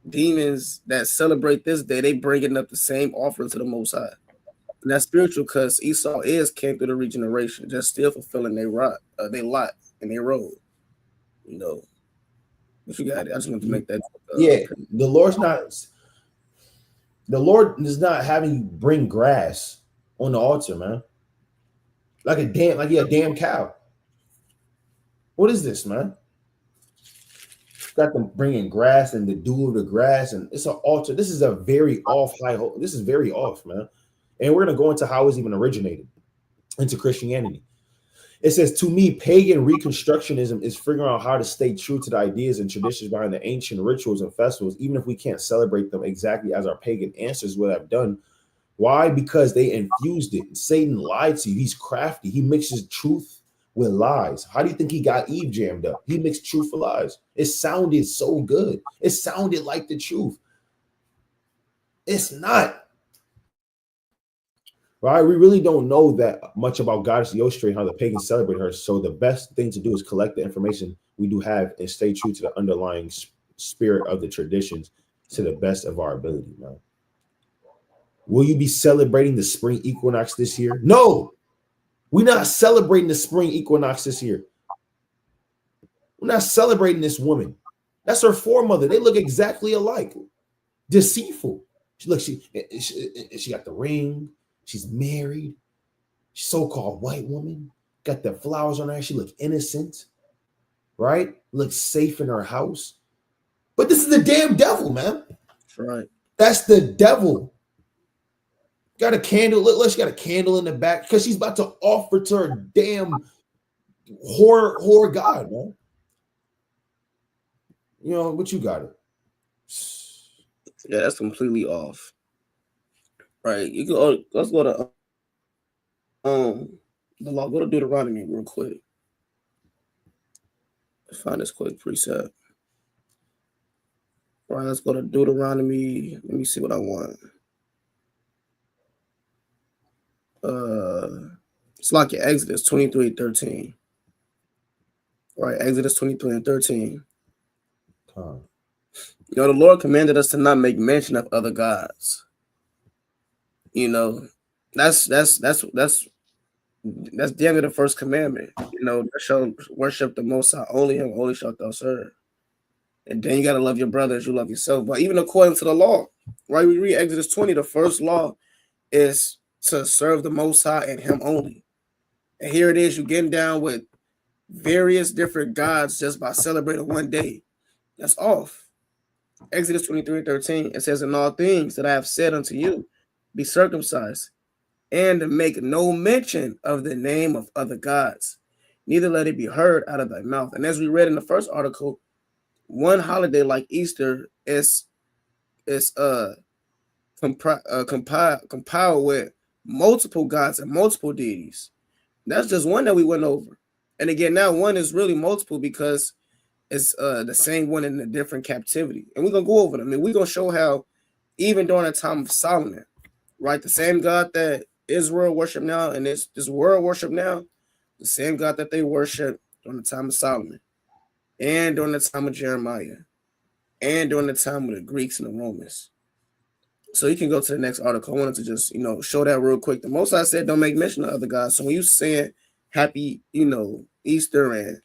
demons that celebrate this day. They bringing up the same offering to the Most High, and that's spiritual because Esau came through the regeneration, just still fulfilling their lot and their role. You know. But you got it. I just want to make that. The Lord is not having you bring grass on the altar, man. Like a damn cow. What is this, man? Got them bringing grass and the dew of the grass, and it's an altar. This is a very off This is very off, man. And we're gonna go into how it's even originated into Christianity. It says, to me, pagan reconstructionism is figuring out how to stay true to the ideas and traditions behind the ancient rituals and festivals, even if we can't celebrate them exactly as our pagan ancestors would have done. Why? Because they infused it. Satan lied to you. He's crafty. He mixes truth with lies. How do you think he got Eve jammed up? He mixed truth with lies. It sounded so good. It sounded like the truth. It's not. Right? We really don't know that much about Goddess Yostre and how the pagans celebrate her. So the best thing to do is collect the information we do have and stay true to the underlying spirit of the traditions to the best of our ability, man. Will you be celebrating the spring equinox this year? No, we're not celebrating the spring equinox this year. We're not celebrating this woman. That's her foremother. They look exactly alike. Deceitful. She got the ring. She's married. So-called white woman. Got the flowers on her. She look innocent. Right? Looks safe in her house. But this is the damn devil, man. That's right. That's the devil. Got a candle. Look, she got a candle in the back because she's about to offer to her damn whore god, man. You know, what you got it. Yeah, that's completely off. Right. You can let's go to the law. Go to Deuteronomy real quick. Let's find this quick precept. All right, let's go to Deuteronomy. Let me see what I want. It's like your Exodus 23:13. All right, Exodus 23:13. You know, the Lord commanded us to not make mention of other gods. You know, that's damn near the first commandment. You know, thou shalt worship the Most High, only Him, only shalt thou serve. And then you got to love your brother as you love yourself. But even according to the law, right? We read Exodus 20, the first law is to serve the Most High and Him only. And here it is, you're getting down with various different gods just by celebrating one day. That's off. Exodus 23:13, it says, in all things that I have said unto you, be circumcised, and make no mention of the name of other gods, neither let it be heard out of thy mouth. And as we read in the first article, one holiday like Easter is compiled with multiple gods and multiple deities. That's just one that we went over. And again, now one is really multiple because it's the same one in a different captivity. And we're going to go over them. And we're going to show how even during the time of Solomon, right, the same God that Israel worship now and this world worship now, the same God that they worship during the time of Solomon and during the time of Jeremiah and during the time of the Greeks and the Romans. So you can go to the next article. I wanted to just, show that real quick. The Most High said, don't make mention of other gods. So when you saying happy, Easter, and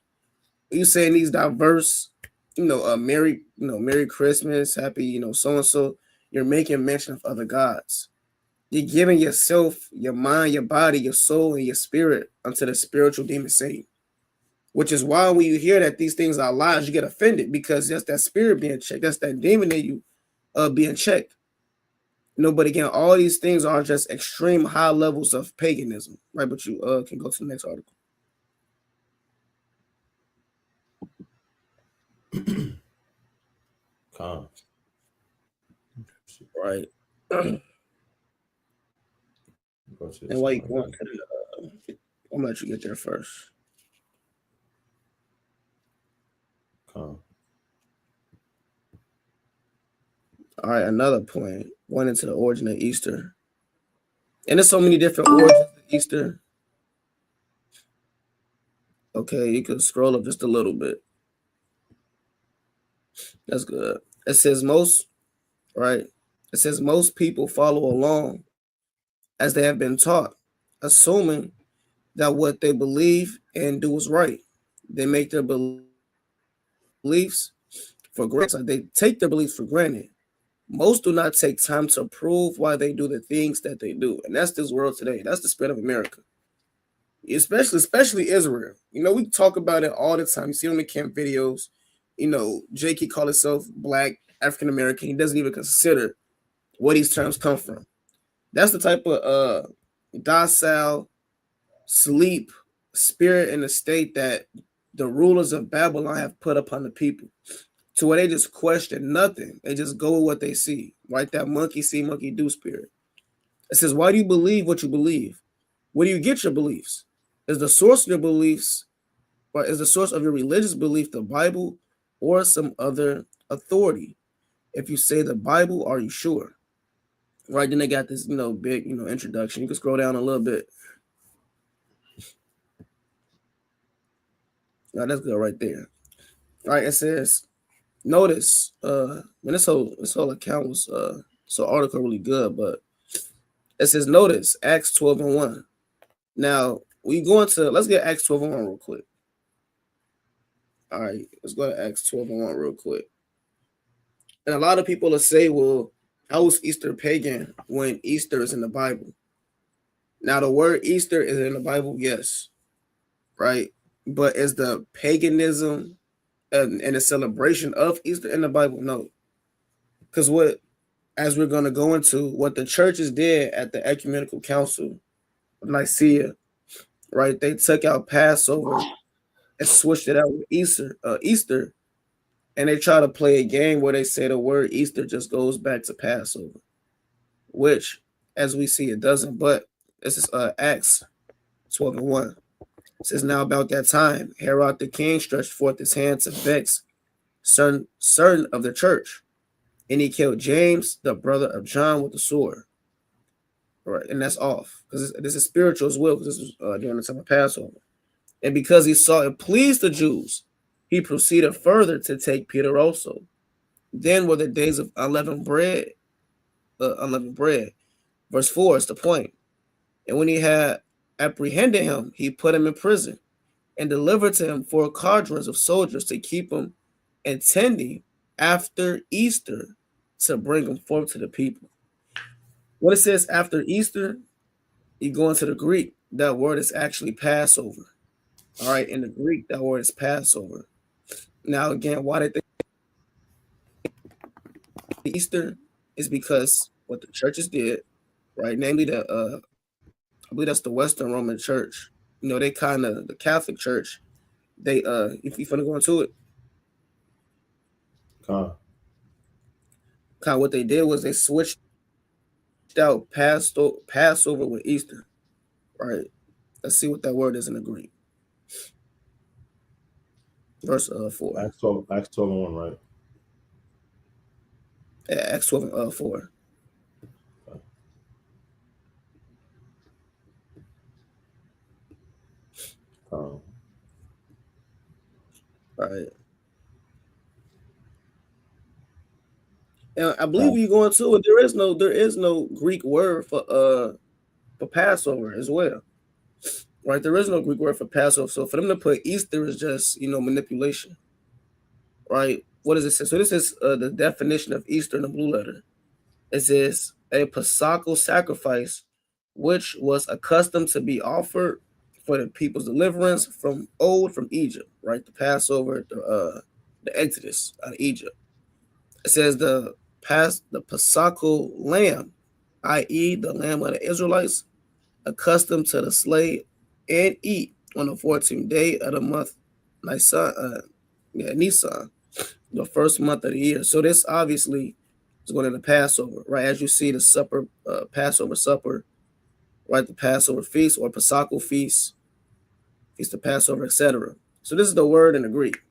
you saying these diverse, Merry Christmas, happy, so-and-so, you're making mention of other gods. You're giving yourself, your mind, your body, your soul, and your spirit unto the spiritual demon Satan. Which is why when you hear that these things are lies, you get offended because that's that spirit being checked. That's that demon in you being checked. But again, all these things are just extreme high levels of paganism, right? But you can go to the next article. Calm. Right. And while you going to the, I'm gonna let you get there first. Calm. All right, another point. Went into the origin of Easter. And there's so many different origins of Easter. Okay, you can scroll up just a little bit. That's good. It says most people follow along as they have been taught, assuming that what they believe and do is right. They make their beliefs for granted. They take their beliefs for granted. Most do not take time to prove why they do the things that they do. And that's this world today. That's the spirit of America. Especially Israel. We talk about it all the time. You see on the camp videos, Jake, he called himself Black, African American. He doesn't even consider where these terms come from. That's the type of docile, sleep, spirit in the state that the rulers of Babylon have put upon the people, to where they just question nothing. They just go with what they see, right? That monkey see, monkey do spirit. It says, why do you believe what you believe? Where do you get your beliefs? Is the source of your beliefs, or is the source of your religious belief the Bible or some other authority? If you say the Bible, are you sure? Right, then they got this, big, introduction. You can scroll down a little bit. Now that's good right there. All right, it says, notice, when this whole account was so article really good, but it says, notice Acts 12:1. Now let's get Acts 12:1 real quick. All right, let's go to Acts 12:1 real quick. And a lot of people will say, well, how is Easter pagan when Easter is in the Bible? Now, the word Easter is in the Bible, yes, right? But is the paganism and the celebration of Easter in the Bible? No. Because as we're going to go into, what the churches did at the Ecumenical Council of Nicaea, right? They took out Passover and switched it out with Easter, and they try to play a game where they say the word Easter just goes back to Passover, which, as we see, it doesn't. But this is Acts 12:1. It says, now about that time, Herod the king stretched forth his hand to vex certain of the church, and he killed James, the brother of John, with the sword. All right, and that's off, because this is spiritual as well, because this was during the time of Passover. And because he saw it pleased the Jews, he proceeded further to take Peter also. Then were the days of unleavened bread. Verse 4 is the point. And when he had apprehended him, he put him in prison and delivered to him 4 quadrants of soldiers to keep him intending after Easter to bring them forth to the people. When it says after Easter, you go into the Greek, that word is actually Passover. All right, in the Greek, that word is Passover. Now, again, why did they Easter is because what the churches did, right? Namely, I believe that's the Western Roman Church. You know, they kind of the Catholic Church. They if you finna go into it, kind of what they did was they switched out Passover with Easter, right? Let's see what that word is in the Greek. Verse 4. Acts 12, Acts 12 and 1, right? Yeah, Acts 12 and 4. Right. And I believe when you go into it, there is no Greek word for Passover as well. Right, there is no Greek word for Passover. So for them to put Easter is just, manipulation. Right? What does it say? So this is the definition of Easter in the blue letter. It says a Paschal sacrifice, which was accustomed to be offered for the people's deliverance from Egypt. Right, the Passover, the Exodus out of Egypt. It says the Paschal lamb, i.e., the lamb of the Israelites, accustomed to the slay and eat on the 14th day of the month Nisan, the first month of the year. So this obviously is going into Passover, right? As you see the supper, Passover supper, right? The Passover feast or Paschal feast, feast of Passover, etc. So this is the word in the Greek.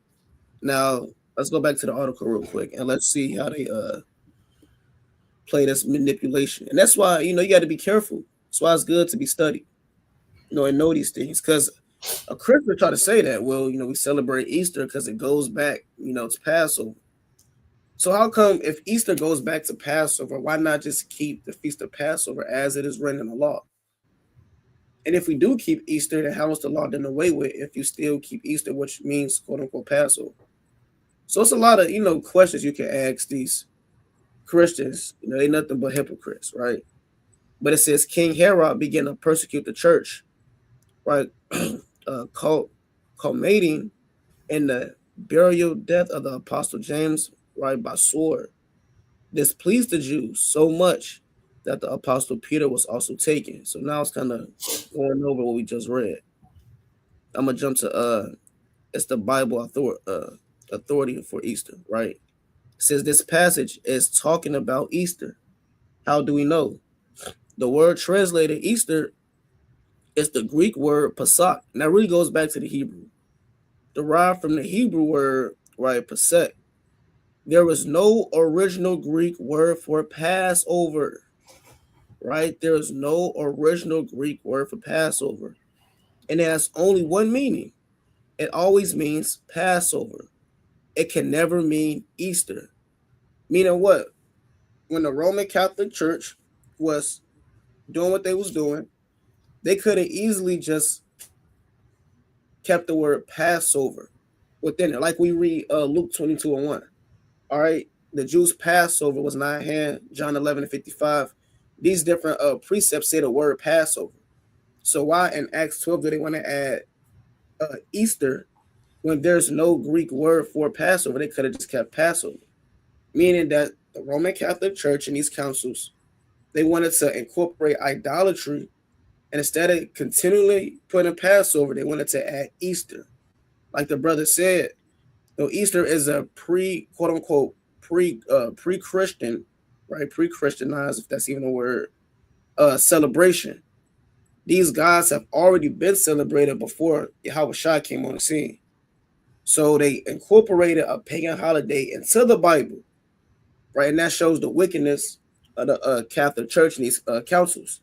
Now let's go back to the article real quick and let's see how they play this manipulation. And that's why you got to be careful. That's why it's good to be studied, and know these things, because a Christian try to say that, well, we celebrate Easter because it goes back, to Passover. So how come if Easter goes back to Passover, why not just keep the Feast of Passover as it is written in the law? And if we do keep Easter, then how is the law done away with if you still keep Easter, which means quote unquote Passover? So it's a lot of, questions you can ask these Christians. They're nothing but hypocrites, right? But it says King Herod began to persecute the church, right? Culminating in the burial death of the Apostle James, right, by sword. This pleased the Jews so much that the Apostle Peter was also taken. So now it's kind of going over what we just read. I'm gonna jump to it's the Bible authority for Easter, right? It says this passage is talking about Easter. How do we know? The word translated Easter is the Greek word Pesach. And that really goes back to the Hebrew. Derived from the Hebrew word, right, Pesach. There is no original Greek word for Passover, right? There is no original Greek word for Passover. And it has only one meaning. It always means Passover. It can never mean Easter. Meaning what? When the Roman Catholic Church was doing what they was doing, they could have easily just kept the word Passover within it. Like we read Luke 22 and 1. All right. The Jews' Passover was not at hand, John 11 and 55. These different precepts say the word Passover. So why in Acts 12 do they want to add Easter when there's no Greek word for Passover? They could have just kept Passover. Meaning that the Roman Catholic Church and these councils, they wanted to incorporate idolatry, and instead of continually putting Passover, they wanted to add Easter. Like the brother said, Easter is a quote unquote pre-Christian, right? Pre-Christianized, if that's even a word, celebration. These gods have already been celebrated before Yahushua came on the scene. So they incorporated a pagan holiday into the Bible, right? And that shows the wickedness of the Catholic Church and these councils.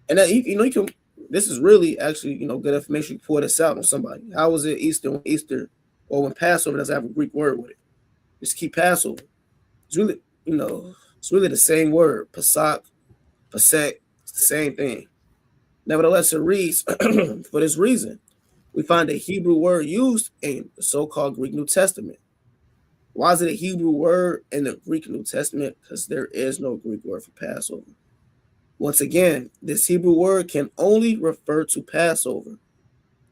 And that, you can. This is really actually good information. You pour this out on somebody. How is it Easter or when Passover doesn't have a Greek word with it? Just keep Passover. It's really it's really the same word. Pesach, it's the same thing. Nevertheless, it reads for this reason. We find a Hebrew word used in the so-called Greek New Testament. Why is it a Hebrew word in the Greek New Testament? Because there is no Greek word for Passover. Once again, this Hebrew word can only refer to Passover.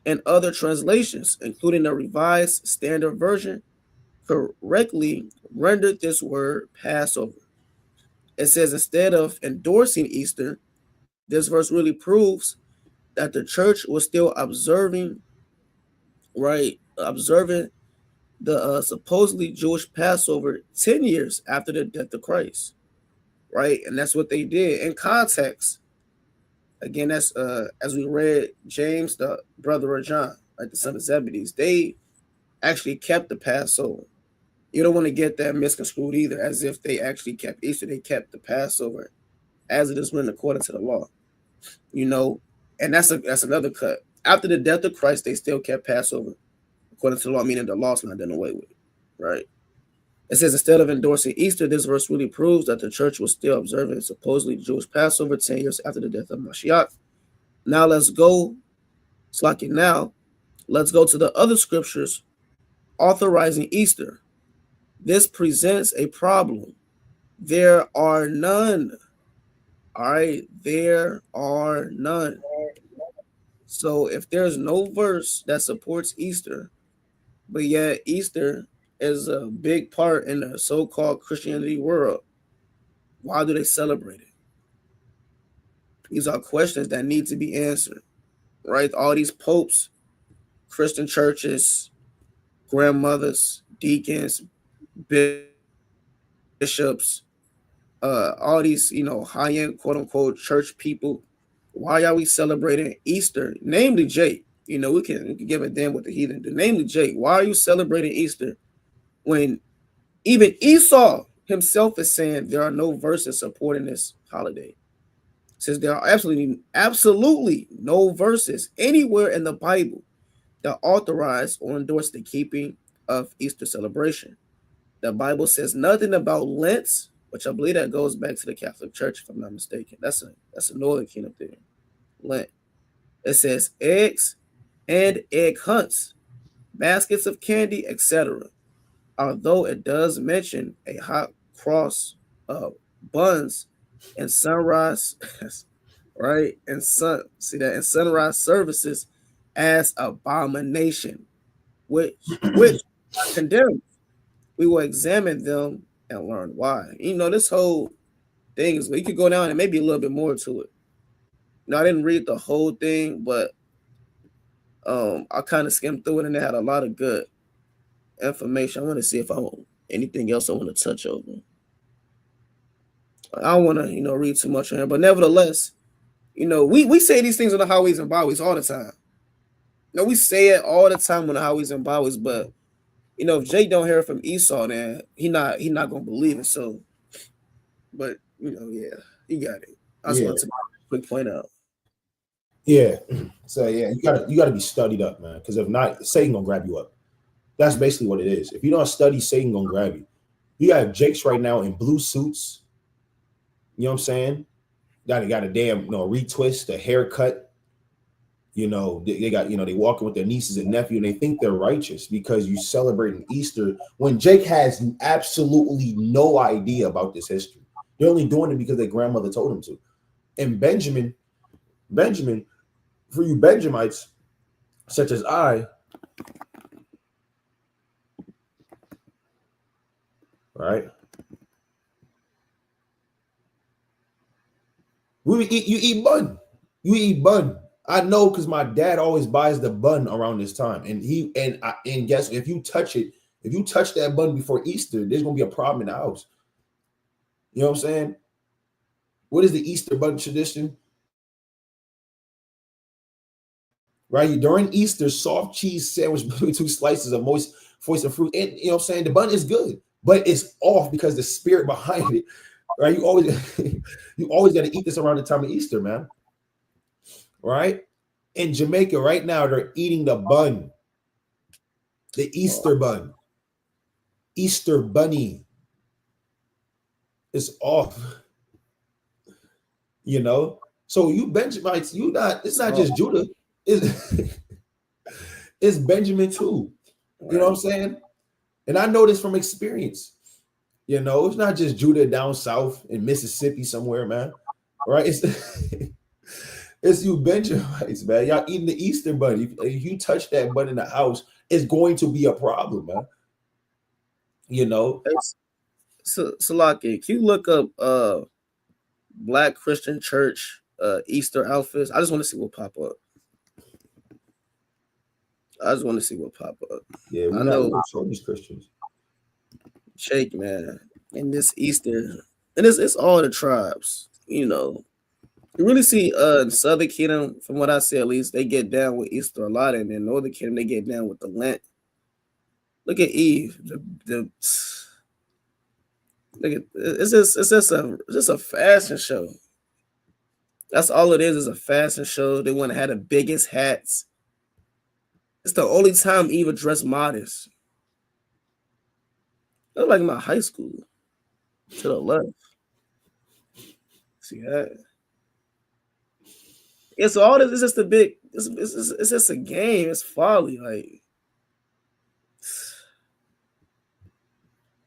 And other translations, including the Revised Standard Version, correctly rendered this word Passover. It says instead of endorsing Easter, this verse really proves that the church was still observing the supposedly Jewish Passover 10 years after the death of Christ, right? And that's what they did. In context, again, that's as we read, James, the brother of John, right, the son of Zebedee, they actually kept the Passover. You don't want to get that misconstrued either, as if they actually kept Easter. They kept the Passover as it is written according to the law, and that's another cut. After the death of Christ, they still kept Passover according to the law, meaning the law's not done away with, right? It says instead of endorsing Easter, this verse really proves that the church was still observing supposedly Jewish Passover 10 years after the death of Mashiach. Now let's go to the other scriptures authorizing Easter. This presents a problem. There are none. All right, there are none. So if there's no verse that supports Easter, but yet Easter is a big part in the so-called Christianity world, why do they celebrate it? These are questions that need to be answered, right? All these popes, Christian churches, grandmothers, deacons, bishops, all these, high-end quote-unquote church people, why are we celebrating Easter? Namely, Jake, we can give a damn what the heathen do. Namely, Jake, why are you celebrating Easter when even Esau himself is saying there are no verses supporting this holiday? Says there are absolutely no verses anywhere in the Bible that authorize or endorse the keeping of Easter celebration. The Bible says nothing about Lent, which I believe that goes back to the Catholic Church, if I'm not mistaken. That's a Northern Kingdom thing. Lent. It says eggs and egg hunts, baskets of candy, etc. Although it does mention a hot cross of buns and sunrise, right? And sunrise services as abomination, which condemned. We will examine them and learn why. This whole thing is, you could go down and maybe a little bit more to it. I didn't read the whole thing, but I kind of skimmed through it, and it had a lot of good information. I want to see if anything else I want to touch over. I don't want to, read too much on here, but nevertheless, we say these things on the highways and byways all the time. We say it all the time on the highways and byways, but if Jake don't hear it from Esau, then he not gonna believe it. So, but yeah, he got it. I just want to quick point out. Yeah. So yeah, you gotta be studied up, man. Because if not, Satan gonna grab you up. That's basically what it is. If you don't study, Satan gonna grab you. You got Jakes right now in blue suits. You know what I'm saying? Got a damn retwist, a haircut. They got they walking with their nieces and nephew, and they think they're righteous because you celebrating Easter when Jake has absolutely no idea about this history. They're only doing it because their grandmother told them to. And Benjamin, for you Benjamites, such as I, right? You eat bun. You eat bun. I know because my dad always buys the bun around this time, and guess if you touch that bun before Easter, there's gonna be a problem in the house. You know what I'm saying? What is the Easter bun tradition? Right, during Easter, soft cheese sandwich between two slices of moist fruit, and you know what I'm saying, the bun is good, but it's off because the spirit behind it. Right, you always got to eat this around the time of Easter, man. Right? In Jamaica right now, they're eating the bun, the Easter bun, Easter bunny. It's off. So you Benjamites, it's not just Judah, it's Benjamin too. You know what I'm saying? And I know this from experience. You know, it's not just Judah down south in Mississippi somewhere, man. Right? It's it's you Benjamites, man. Y'all eating the Easter bunny. If you touch that bunny in the house, it's going to be a problem, man. You know. So Salaki, can you look up Black Christian Church Easter outfits? I just want to see what pop up. Yeah, I know show these Christians. Shake, man, and this Easter, and it's all the tribes. You know, you really see in Southern Kingdom, from what I see at least, they get down with Easter a lot, and in Northern Kingdom they get down with the Lent. Look at Eve. Look at it's just a fashion show. That's all it is a fashion show. They want to have the biggest hats. It's the only time Eve dressed modest. Look like my high school. To the left. See that? Yeah, so all this is just a big. It's just a game. It's folly. Like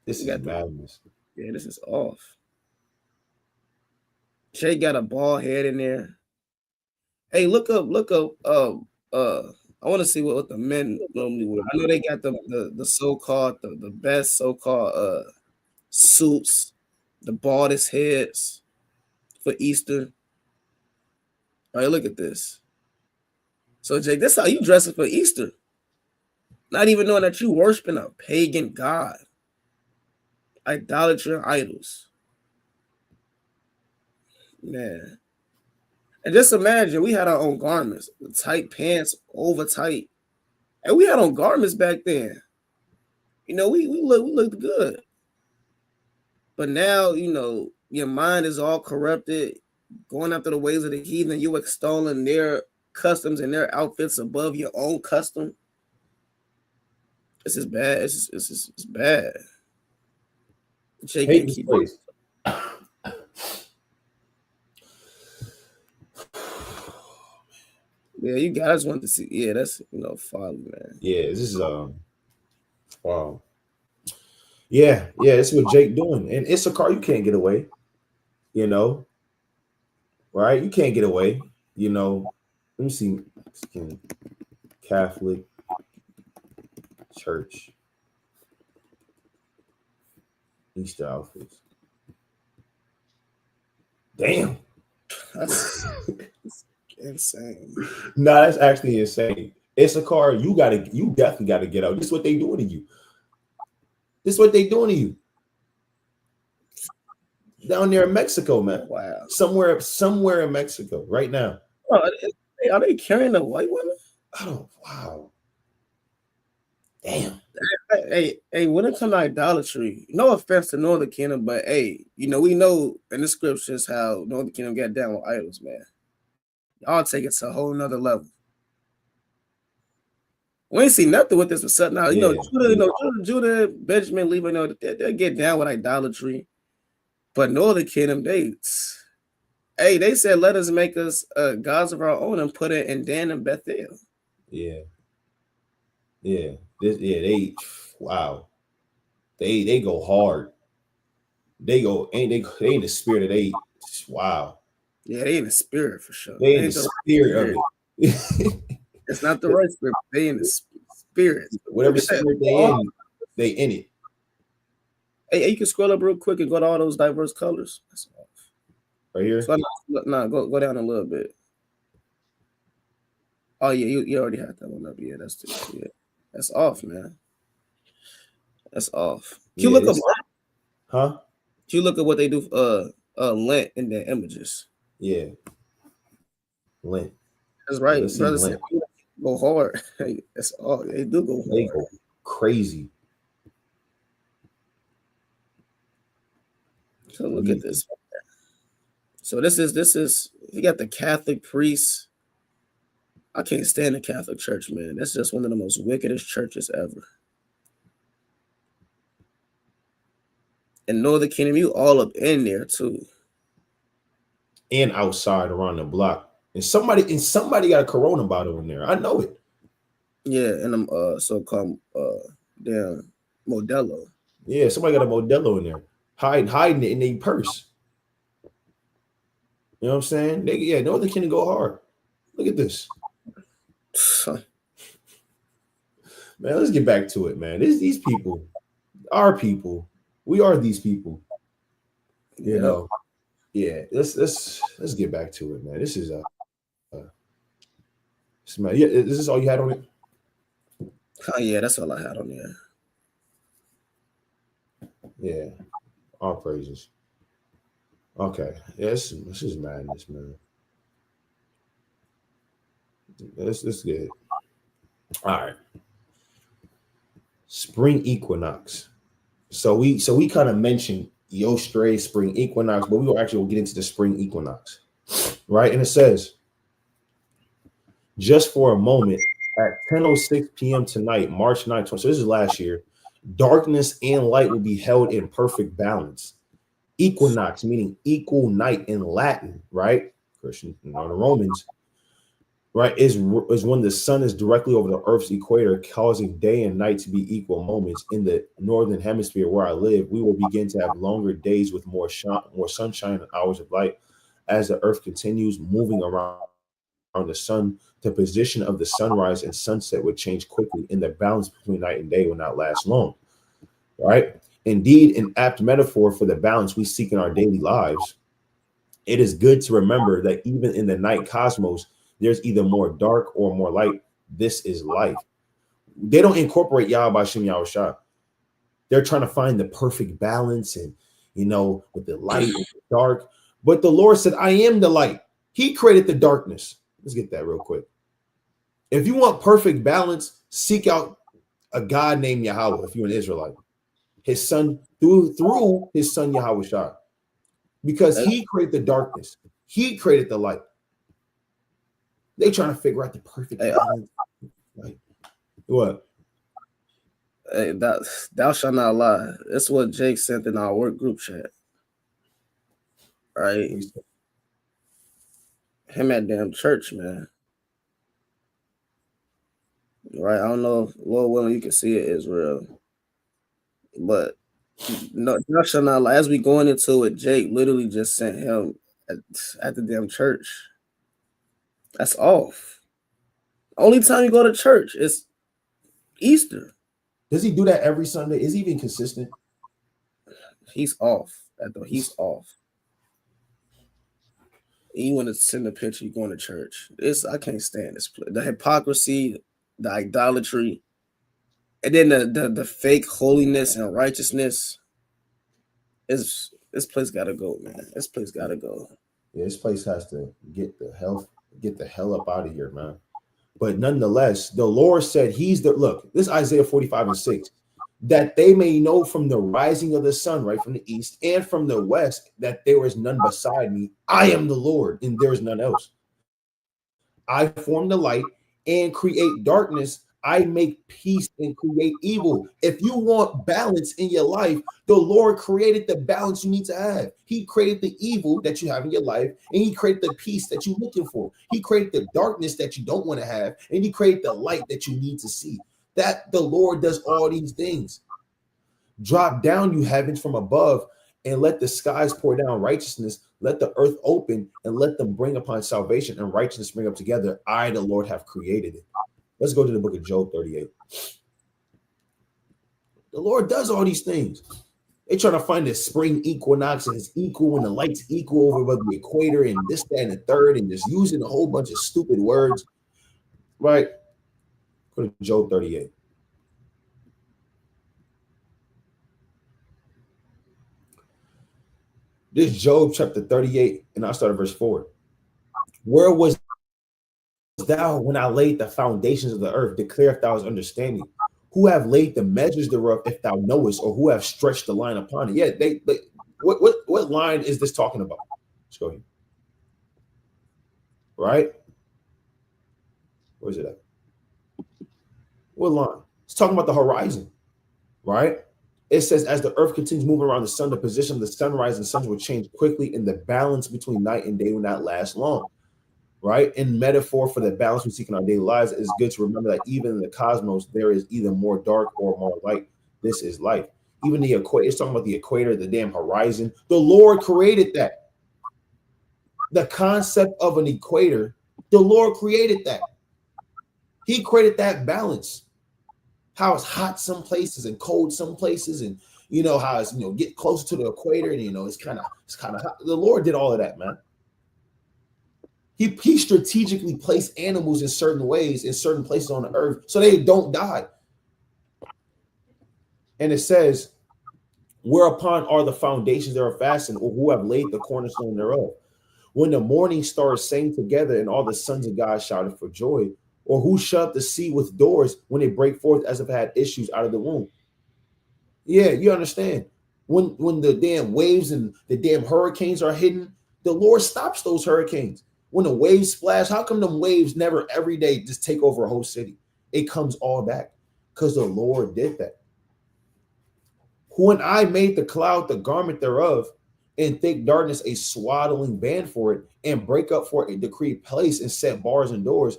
this is madness. Yeah, this is off. Shay got a bald head in there. Hey, look up. I want to see what the men normally wear. I know they got the so-called the best so-called suits, the baldest heads for Easter. All right, look at this. So Jake, this is how you dressing for Easter. Not even knowing that you worshiping a pagan god. Idolatry and idols. Man. And just imagine, we had our own garments, tight pants, over tight. And we had on garments back then. You know, we looked good. But now, you know, your mind is all corrupted, going after the ways of the heathen. You extolling their customs and their outfits above your own custom. This is bad. It's bad. Hate this place. Yeah, you guys want to see. Yeah, that's folly, man. Yeah, this is wow. Yeah, it's what Jake doing, and it's a car you can't get away. You know, right? You can't get away. You know, let me see. Catholic Church Easter outfits. Damn. That's insane. No, that's actually insane. It's a car you definitely gotta get out. This is what they doing to you. Down there in Mexico, man. Wow. Somewhere in Mexico right now. Oh, are they carrying the white women? Wow. Damn. Hey, when it comes to idolatry, no offense to Northern Kingdom, but hey, we know in the scriptures how Northern Kingdom got down with idols, man. Y'all take it to a whole nother level. We ain't seen nothing with this with something now. Judah, Benjamin, Levi, they get down with idolatry. But Northern Kingdom, they said, let us make us gods of our own and put it in Dan and Bethel. Yeah. They go hard. They in the spirit of they. Wow. Yeah, they in the spirit for sure. They in the spirit of it. It's not the right spirit. They in the spirit. Whatever spirit they in it. Hey, you can scroll up real quick and go to all those diverse colors. That's off. Right here? So, go down a little bit. Oh yeah, you already had that one up. Yeah, that's off, man. That's off. Can you look up? Huh? Can you look at what they do? Lent in their images. Yeah. Lent. That's right. Brothers go hard. That's all they do. Go hard. They go crazy. So look at this. So this is you got the Catholic priests. I can't stand the Catholic Church, man. That's just one of the most wickedest churches ever. In Northern Kingdom, you all up in there too. And outside around the block. And somebody got a Corona bottle in there. I know it. Yeah, and I'm so-called damn Modelo. Yeah, somebody got a Modelo in there, hiding it in their purse. You know what I'm saying? Northern Kingdom go hard. Look at this. Man, let's get back to it, man. These people, our people, we are these people. You know, yeah. Let's get back to it, man. This is this is all you had on it. Oh yeah, that's all I had on there. Yeah, all praises. Okay, this is madness, man. Let's get it. All right. Spring equinox. So we kind of mentioned Yostre spring equinox, but we will actually get into the spring equinox, right? And it says, just for a moment, at 10:06 p.m. tonight, March 9th, so this is last year, darkness and light will be held in perfect balance. Equinox, meaning equal night in Latin, right? Christian, the Romans, right, is when the sun is directly over the Earth's equator, causing day and night to be equal moments. In the northern hemisphere where I live, we will begin to have longer days with more sunshine and hours of light. As the Earth continues moving around the sun, the position of the sunrise and sunset would change quickly, and the balance between night and day will not last long, right? Indeed, an apt metaphor for the balance we seek in our daily lives. It is good to remember that even in the night cosmos, there's either more dark or more light. This is life. They don't incorporate Yah Bashim Yahushua. They're trying to find the perfect balance and, with the light and the dark. But the Lord said, I am the light. He created the darkness. Let's get that real quick. If you want perfect balance, seek out a God named Yahweh if you're an Israelite. His son, through his son Yahushua. Because he created the darkness. He created the light. They trying to figure out the perfect balance. Like, what? Hey, thou shalt not lie. That's what Jake sent in our work group chat. Right? Him at damn church, man. Right? I don't know if Lord willing you can see it, Israel. But no, thou shalt not lie. As we going into it, Jake literally just sent him at the damn church. That's off. Only time you go to church is Easter. Does he do that every Sunday? Is he even consistent? He's off. He's off. You want to send a picture, you going to church. I can't stand this place. The hypocrisy, the idolatry, and then the fake holiness and righteousness. This place gotta go, man. This place gotta go. Yeah, this place has to get the hell up out of here, man. But nonetheless, the Lord said this Isaiah 45:6, that they may know from the rising of the sun, right, from the east and from the west, that there is none beside me. I am the Lord, and there is none else. I form the light and create darkness. I make peace and create evil. If you want balance in your life, the Lord created the balance you need to have. He created the evil that you have in your life, and he created the peace that you're looking for. He created the darkness that you don't want to have, and he created the light that you need to see. That the Lord does all these things. Drop down, you heavens, from above, and let the skies pour down righteousness. Let the earth open, and let them bring upon salvation and righteousness bring up together. I, the Lord, have created it. Let's go to the book of Job 38. The Lord does all these things. They trying to find the spring equinox, and it's equal when the light's equal over the equator and this, that, and the third, and just using a whole bunch of stupid words. Right? Go to Job 38. This is Job chapter 38, and I'll start at verse 4. Where was thou when I laid the foundations of the earth? Declare if thou hast understanding. Who have laid the measures thereof, if thou knowest, or who have stretched the line upon it? Yeah, what line is this talking about? Let's go here. Right? Where's it at? What line? It's talking about the horizon, right? It says, as the earth continues moving around the sun, the position of the sunrise and sun will change quickly, and the balance between night and day will not last long. Right? In metaphor for the balance we seek in our daily lives, it's good to remember that even in the cosmos, there is either more dark or more light. This is life. Even the equator, it's talking about the equator, the damn horizon. The Lord created that. The concept of an equator, the Lord created that. He created that balance. How it's hot some places and cold some places, and how it's get closer to the equator, and it's kind of hot. The Lord did all of that, man. He strategically placed animals in certain ways in certain places on the earth so they don't die. And it says, whereupon are the foundations that are fastened, or who have laid the cornerstone thereof? When the morning stars sang together and all the sons of God shouted for joy, or who shut the sea with doors when they break forth as if it had issues out of the womb? Yeah, you understand. When the damn waves and the damn hurricanes are hidden, the Lord stops those hurricanes. When the waves splash, how come them waves never every day just take over a whole city? It comes all back because the Lord did that. When I made the cloud the garment thereof, and thick darkness a swaddling band for it, and break up for it a decreed place, and set bars and doors,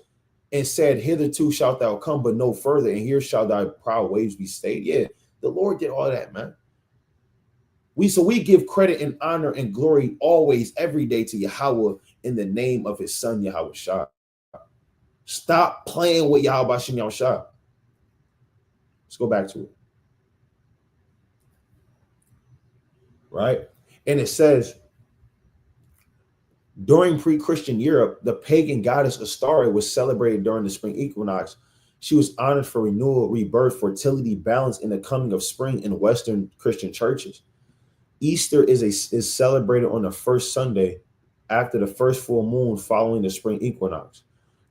and said, hitherto shalt thou come, but no further, and here shall thy proud waves be stayed. Yeah, the Lord did all that, man. We give credit and honor and glory always, every day, to Yahweh in the name of his son, Yahweh Shah. Stop playing with Yahweh Shem Yahweh Shah. Let's go back to it. Right? And it says, during pre-Christian Europe, the pagan goddess Astarte was celebrated during the spring equinox. She was honored for renewal, rebirth, fertility, balance, and the coming of spring in Western Christian churches. Easter is celebrated on the first Sunday after the first full moon following the spring equinox.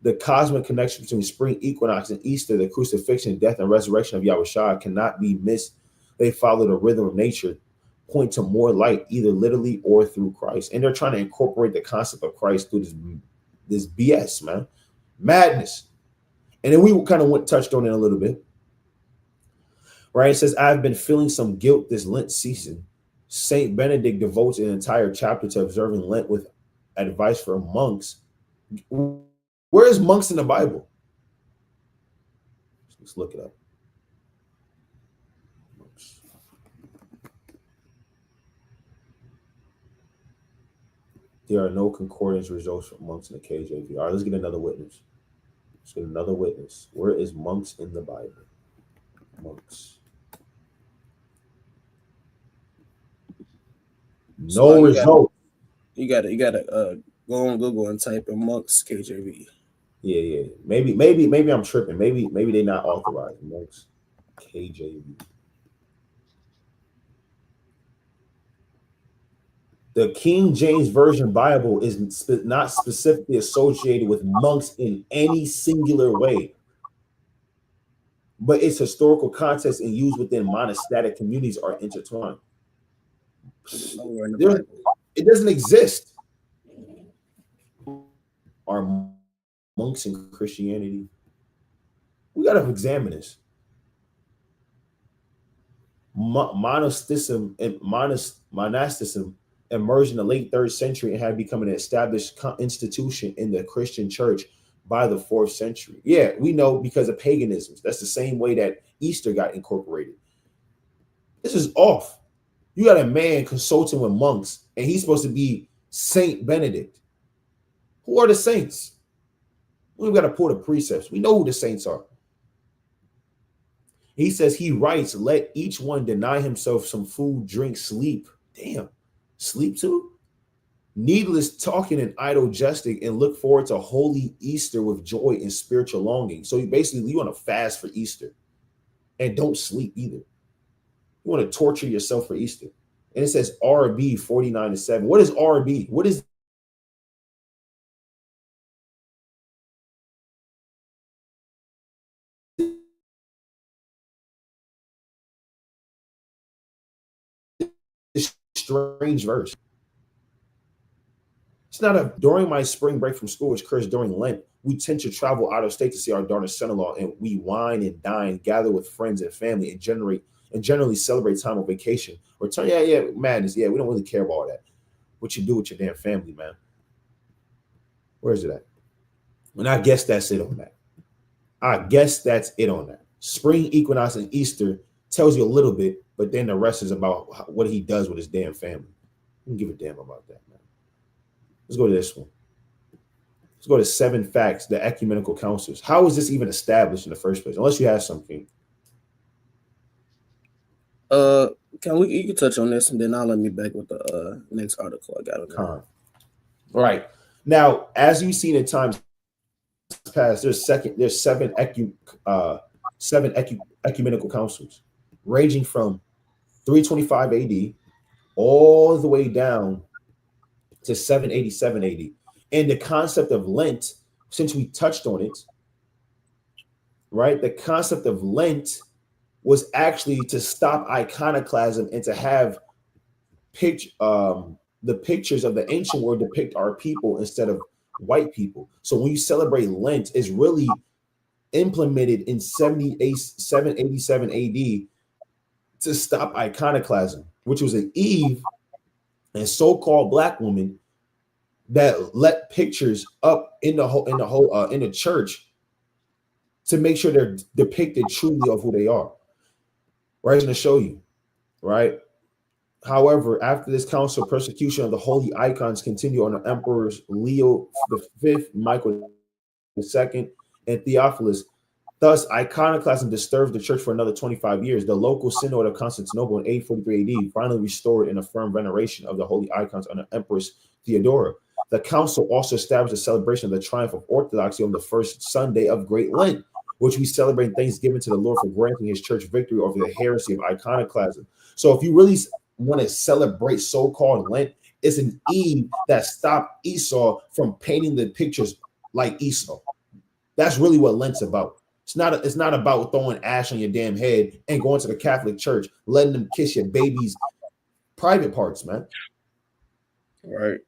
The cosmic connection between spring equinox and Easter, the crucifixion, death, and resurrection of Yahweh Shah, cannot be missed. They follow the rhythm of nature, point to more light, either literally or through Christ. And they're trying to incorporate the concept of Christ through this BS, man. Madness. And then we kind of touched on it a little bit. Right? It says, I've been feeling some guilt this Lent season. Saint Benedict devotes an entire chapter to observing Lent with advice for monks. Where is monks in the Bible? Let's look it up. There are no concordance results from monks in the KJV. All right, let's get another witness. Let's get another witness. Where is monks in the Bible? Monks. No So result. You gotta go on Google and type in monks KJV. Yeah. Maybe I'm tripping. Maybe they're not authorized. Monks KJV. The King James Version Bible is not specifically associated with monks in any singular way, but its historical context and use within monastic communities are intertwined. It doesn't exist. Are monks in Christianity? We got to examine this. Monasticism emerged in the late 3rd century and had become an established institution in the Christian church by the 4th century. Yeah, we know because of paganism. That's the same way that Easter got incorporated. This is off. You got a man consulting with monks, and he's supposed to be Saint Benedict. Who are the saints? We've got to pull the precepts. We know who the saints are. He says, he writes, let each one deny himself some food, drink, sleep. Damn, sleep too? Needless talking and idle jesting, and look forward to holy Easter with joy and spiritual longing. So you want to fast for Easter and don't sleep either. You want to torture yourself for Easter. And it says RB 49-7. What is RB? What is this strange verse? It's not during my spring break from school, which occurs during Lent, we tend to travel out of state to see our daughter's son-in-law, and we wine and dine, gather with friends and family, and generally celebrate time of vacation. Return, madness. Yeah, we don't really care about all that. What you do with your damn family, man. Where is it at? And I guess that's it on that. Spring equinox and Easter tells you a little bit, but then the rest is about what he does with his damn family. I don't give a damn about that, man. Let's go to this one. Let's go to 7 facts, the ecumenical councils. How was this even established in the first place? Unless you have something. You can touch on this and then I'll let me back with the next article I got on All right. Now, as you've seen in times past, there's 7 ecumenical councils, ranging from 325 AD all the way down to 787 AD. And the concept of Lent, since we touched on it, right? The concept of Lent was actually to stop iconoclasm and to have the pictures of the ancient world depict our people instead of white people. So when you celebrate Lent, it's really implemented in 787 AD to stop iconoclasm, which was an Eve and so-called black woman that let pictures up in the church to make sure they're depicted truly of who they are. Right, I'm going to show you. Right. However, after this council, persecution of the holy icons continued on the emperors Leo V, Michael II, and Theophilus. Thus, iconoclasm disturbed the church for another 25 years. The local synod of Constantinople in 843 AD finally restored and affirmed veneration of the holy icons under Empress Theodora. The council also established a celebration of the triumph of orthodoxy on the first Sunday of Great Lent, which we celebrate thanksgiving to the Lord for granting his church victory over the heresy of iconoclasm. So if you really want to celebrate so-called Lent, it's an Eve that stopped Esau from painting the pictures like Esau. That's really what Lent's about. It's not about throwing ash on your damn head and going to the Catholic Church, letting them kiss your baby's private parts, man. Right.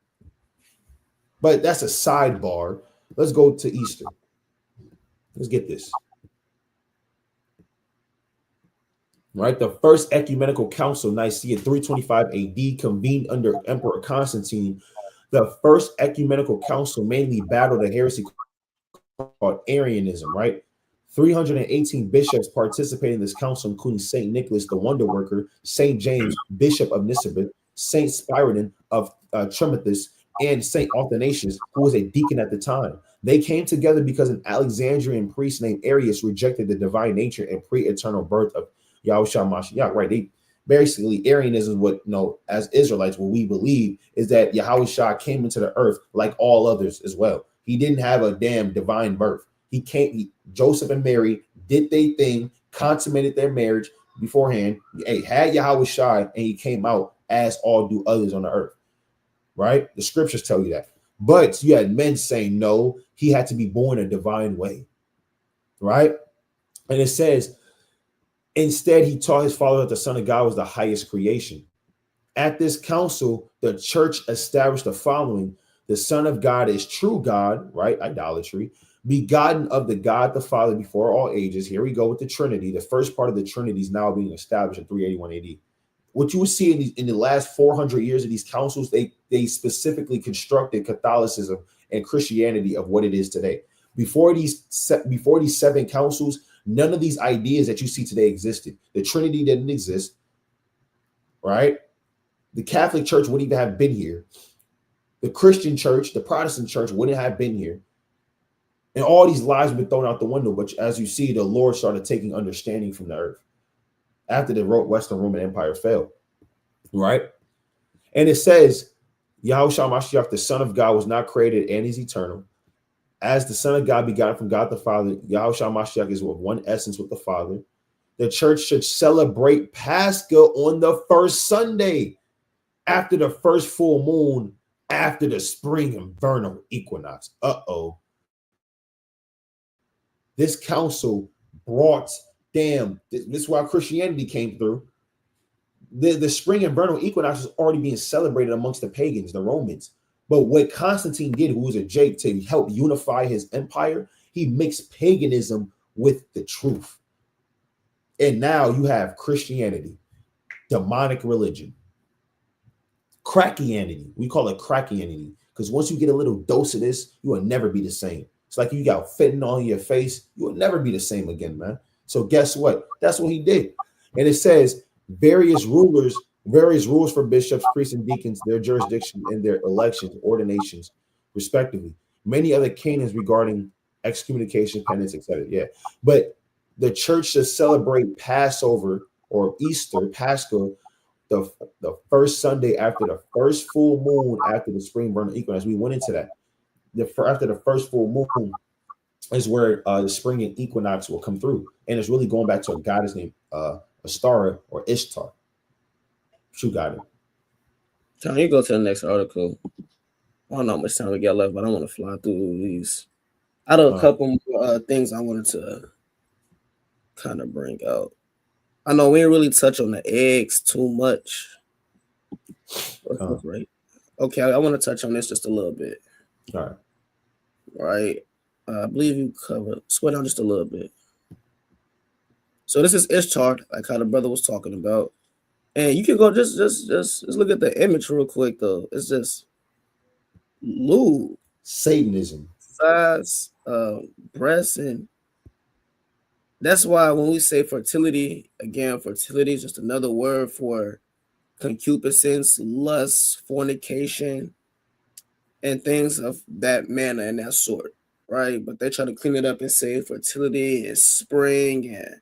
But that's a sidebar. Let's go to Easter. Let's get this. Right, the first ecumenical council, Nicaea 325 AD, convened under Emperor Constantine. The first ecumenical council mainly battled a heresy called Arianism, right? 318 bishops participated in this council, including St. Nicholas, the wonder worker, St. James, Bishop of Nisibet, St. Spiridon of Tremethus, and St. Athanasius, who was a deacon at the time. They came together because an Alexandrian priest named Arius rejected the divine nature and pre-eternal birth of Yahushua Mashiach. Right? They basically, Arianism is what, as Israelites, what we believe is that Yahushua came into the earth like all others as well. He didn't have a damn divine birth. Joseph and Mary did their thing, consummated their marriage beforehand. Had Yahushua, and he came out as all do others on the earth. Right? The scriptures tell you that. But you had men saying, no, he had to be born a divine way. Right? And it says, instead, he taught his father that the Son of God was the highest creation. At this council, the church established the following. The Son of God is true God, right? Idolatry. Begotten of the God the Father before all ages. Here we go with the Trinity. The first part of the Trinity is now being established in 381 AD. What you will see in the last 400 years of these councils, they specifically constructed Catholicism and Christianity of what it is today. Before these 7 councils, none of these ideas that you see today existed. The Trinity didn't exist, right? The Catholic Church wouldn't even have been here. The Christian Church, the Protestant Church wouldn't have been here. And all these lies have been thrown out the window. But as you see, the Lord started taking understanding from the earth after the Western Roman Empire fell, right? And it says, Yahushua Mashiach, the Son of God, was not created and is eternal. As the Son of God begotten from God the Father, Yahushua Mashiach is with one essence with the Father. The church should celebrate Pascha on the first Sunday after the first full moon, after the spring and vernal equinox. This council brought, this is why Christianity came through. The spring and vernal equinox was already being celebrated amongst the pagans, the Romans. But what Constantine did, who was a Jake, to help unify his empire, he mixed paganism with the truth. And now you have Christianity, demonic religion, crackianity. We call it crackianity because once you get a little dose of this, you will never be the same. It's like you got fentanyl on your face. You will never be the same again, man. So guess what? That's what he did. And it says various rules for bishops, priests, and deacons, their jurisdiction and their elections, ordinations, respectively. Many other canons regarding excommunication, penance, etc. Yeah. But the church should celebrate Passover or Easter, Pascha, the first Sunday after the first full moon after the spring vernal equinox. We went into that. After the first full moon is where the spring and equinox will come through, and it's really going back to a goddess named Astara or Ishtar, true goddess. Time you go to the next article. I don't know how much time we got left, but I want to fly through these. I had a couple more things I wanted to kind of bring out. I know we didn't really touch on the eggs too much. Right. Okay, I want to touch on this just a little bit. All right. Right. I believe you covered. Sweat down just a little bit. So this is Ishtar, like how the brother was talking about. And you can go just look at the image real quick though. It's just lewd. Satanism. Size, breasts, and that's why when we say fertility, again, fertility is just another word for concupiscence, lust, fornication, and things of that manner and that sort, right? But they try to clean it up and say fertility is spring and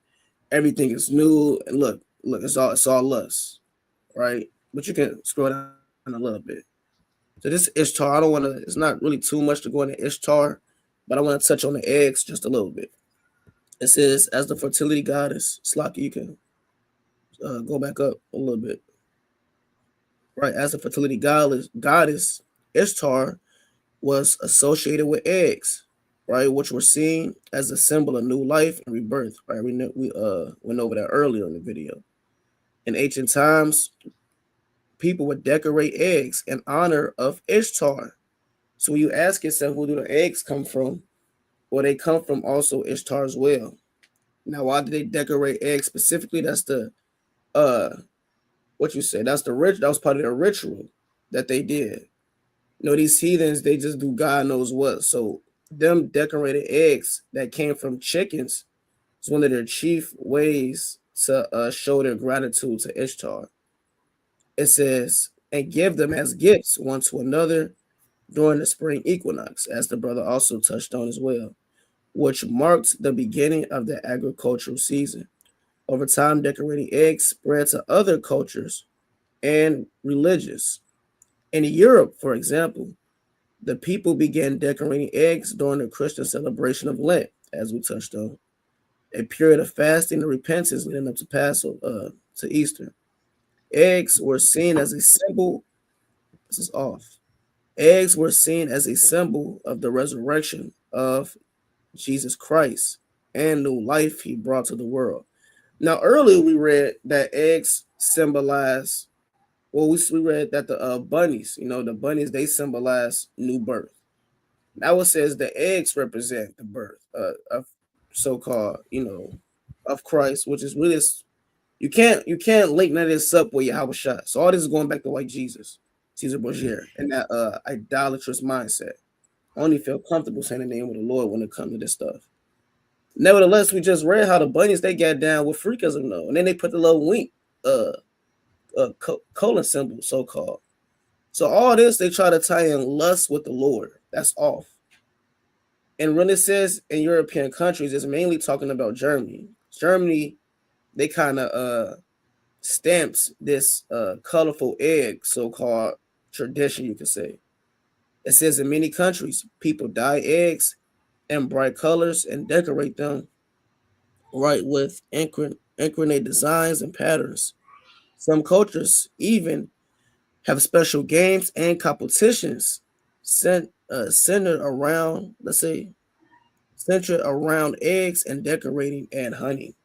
everything is new. And look, it's all lust, right? But you can scroll down a little bit. So this Ishtar, I don't want to. It's not really too much to go into Ishtar, but I want to touch on the eggs just a little bit. It says, as the fertility goddess, Slaki, you can go back up a little bit. Right, as the fertility goddess, Ishtar was associated with eggs, right, which were seen as a symbol of new life and rebirth. Right, we went over that earlier in the video. In ancient times, people would decorate eggs in honor of Ishtar. So when you ask yourself, who do the eggs come from? Well, they come from also Ishtar as well. Now, why did they decorate eggs specifically? That's the what you say? That's the rich. That was part of their ritual that they did. You know, these heathens, they just do God knows what. So them decorated eggs that came from chickens is one of their chief ways to show their gratitude to Ishtar. It says, and give them as gifts one to another during the spring equinox, as the brother also touched on as well, which marked the beginning of the agricultural season. Over time, decorating eggs spread to other cultures and religions. In Europe, for example, the people began decorating eggs during the Christian celebration of Lent, as we touched on, a period of fasting and repentance leading up to Passover, to Easter. Eggs were seen as a symbol. This is off. Eggs were seen as a symbol of the resurrection of Jesus Christ and new life he brought to the world. Now, earlier we read that eggs symbolize, well, we read that the bunnies, the bunnies, they symbolize new birth. Now it says the eggs represent the birth of so-called, of Christ, which is really, you can't link none of this up with Yahweh Shah. So all this is going back to white Jesus, Caesar Borgia, and that idolatrous mindset. I only feel comfortable saying the name of the Lord when it comes to this stuff. Nevertheless, we just read how the bunnies, they got down with freakism though, and then they put the little wink colon symbol, so-called. So all this, they try to tie in lust with the Lord. That's off. And when it says in European countries, it's mainly talking about Germany. Germany, they kind of stamps this colorful egg, so-called tradition, you could say. It says in many countries, people dye eggs in bright colors and decorate them right with incarnate designs and patterns. Some cultures even have special games and competitions centered around, centered around eggs and decorating and honey.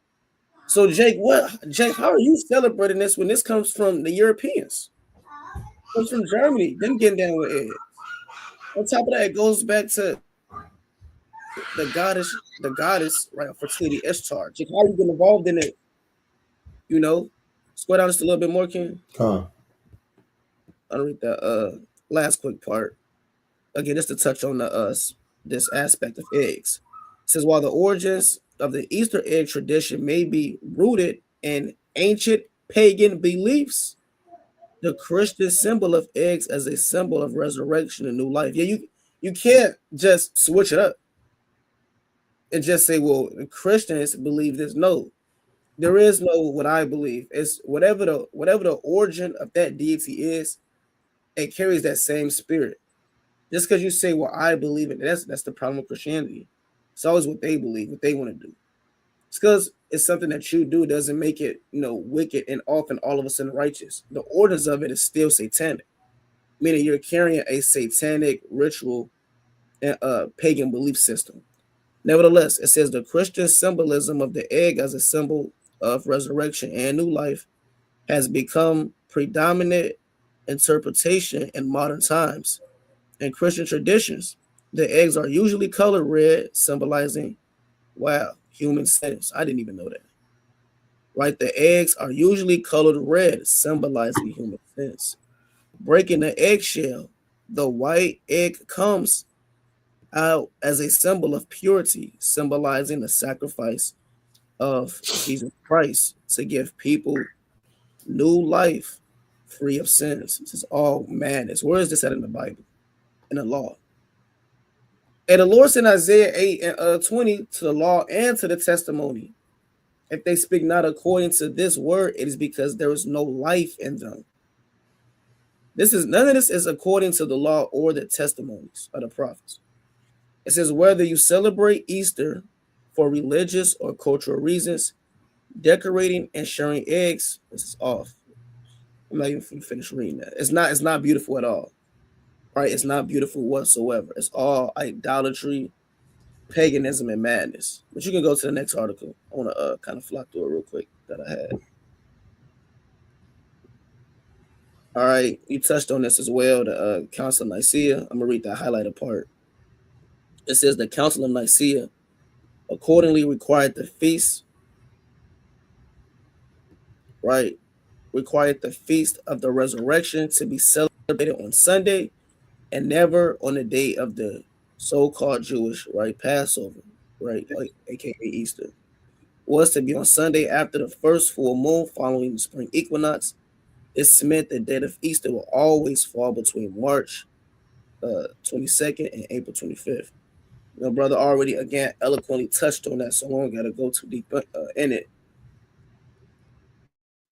So Jake, how are you celebrating this when this comes from the Europeans? It comes from Germany, them getting down with eggs. On top of that, it goes back to the goddess, right, of fertility, Ishtar. Jake, how are you getting involved in it? Scroll down just a little bit more, Ken. I'll read the last quick part. Again, just to touch on this aspect of eggs. It says, while the origins of the Easter egg tradition may be rooted in ancient pagan beliefs, the Christian symbol of eggs as a symbol of resurrection and new life. Yeah, you can't just switch it up and just say, well, the Christians believe this. No, there is no what I believe. It's whatever the origin of that deity is, it carries that same spirit. Just because you say, well, I believe it, that's the problem with Christianity. It's always what they believe, what they want to do. It's because it's something that you do doesn't make it, wicked and often all of a sudden righteous. The orders of it is still satanic, meaning you're carrying a satanic ritual and pagan belief system. Nevertheless, it says the Christian symbolism of the egg as a symbol of resurrection and new life has become predominant interpretation in modern times. In Christian traditions, the eggs are usually colored red, symbolizing, wow, human sins. I didn't even know that. Right? The eggs are usually colored red, symbolizing human sins. Breaking the eggshell, the white egg comes out as a symbol of purity, symbolizing the sacrifice of Jesus Christ to give people new life free of sins. This is all madness. Where is this at in the Bible? In the law. And the Lord said in Isaiah 8 and 20 to the law and to the testimony. If they speak not according to this word, it is because there is no life in them. None of this is according to the law or the testimonies of the prophets. It says, whether you celebrate Easter for religious or cultural reasons, decorating and sharing eggs, this is off. I'm not even finished reading that. It's not beautiful at all. Right? It's not beautiful whatsoever. It's all idolatry, paganism, and madness. But you can go to the next article. I want to kind of flock through it real quick that I had. All right, you touched on this as well, the Council of Nicaea. I'm going to read that highlighted part. It says the Council of Nicaea accordingly required the feast, right? Required the feast of the resurrection to be celebrated on Sunday and never on the day of the so-called Jewish, right, Passover, right, like aka Easter. Was to be on Sunday after the first full moon following the spring equinox. It's meant the date of Easter will always fall between March 22nd and April 25th. Brother already again eloquently touched on that, so I don't got to go too deep in it.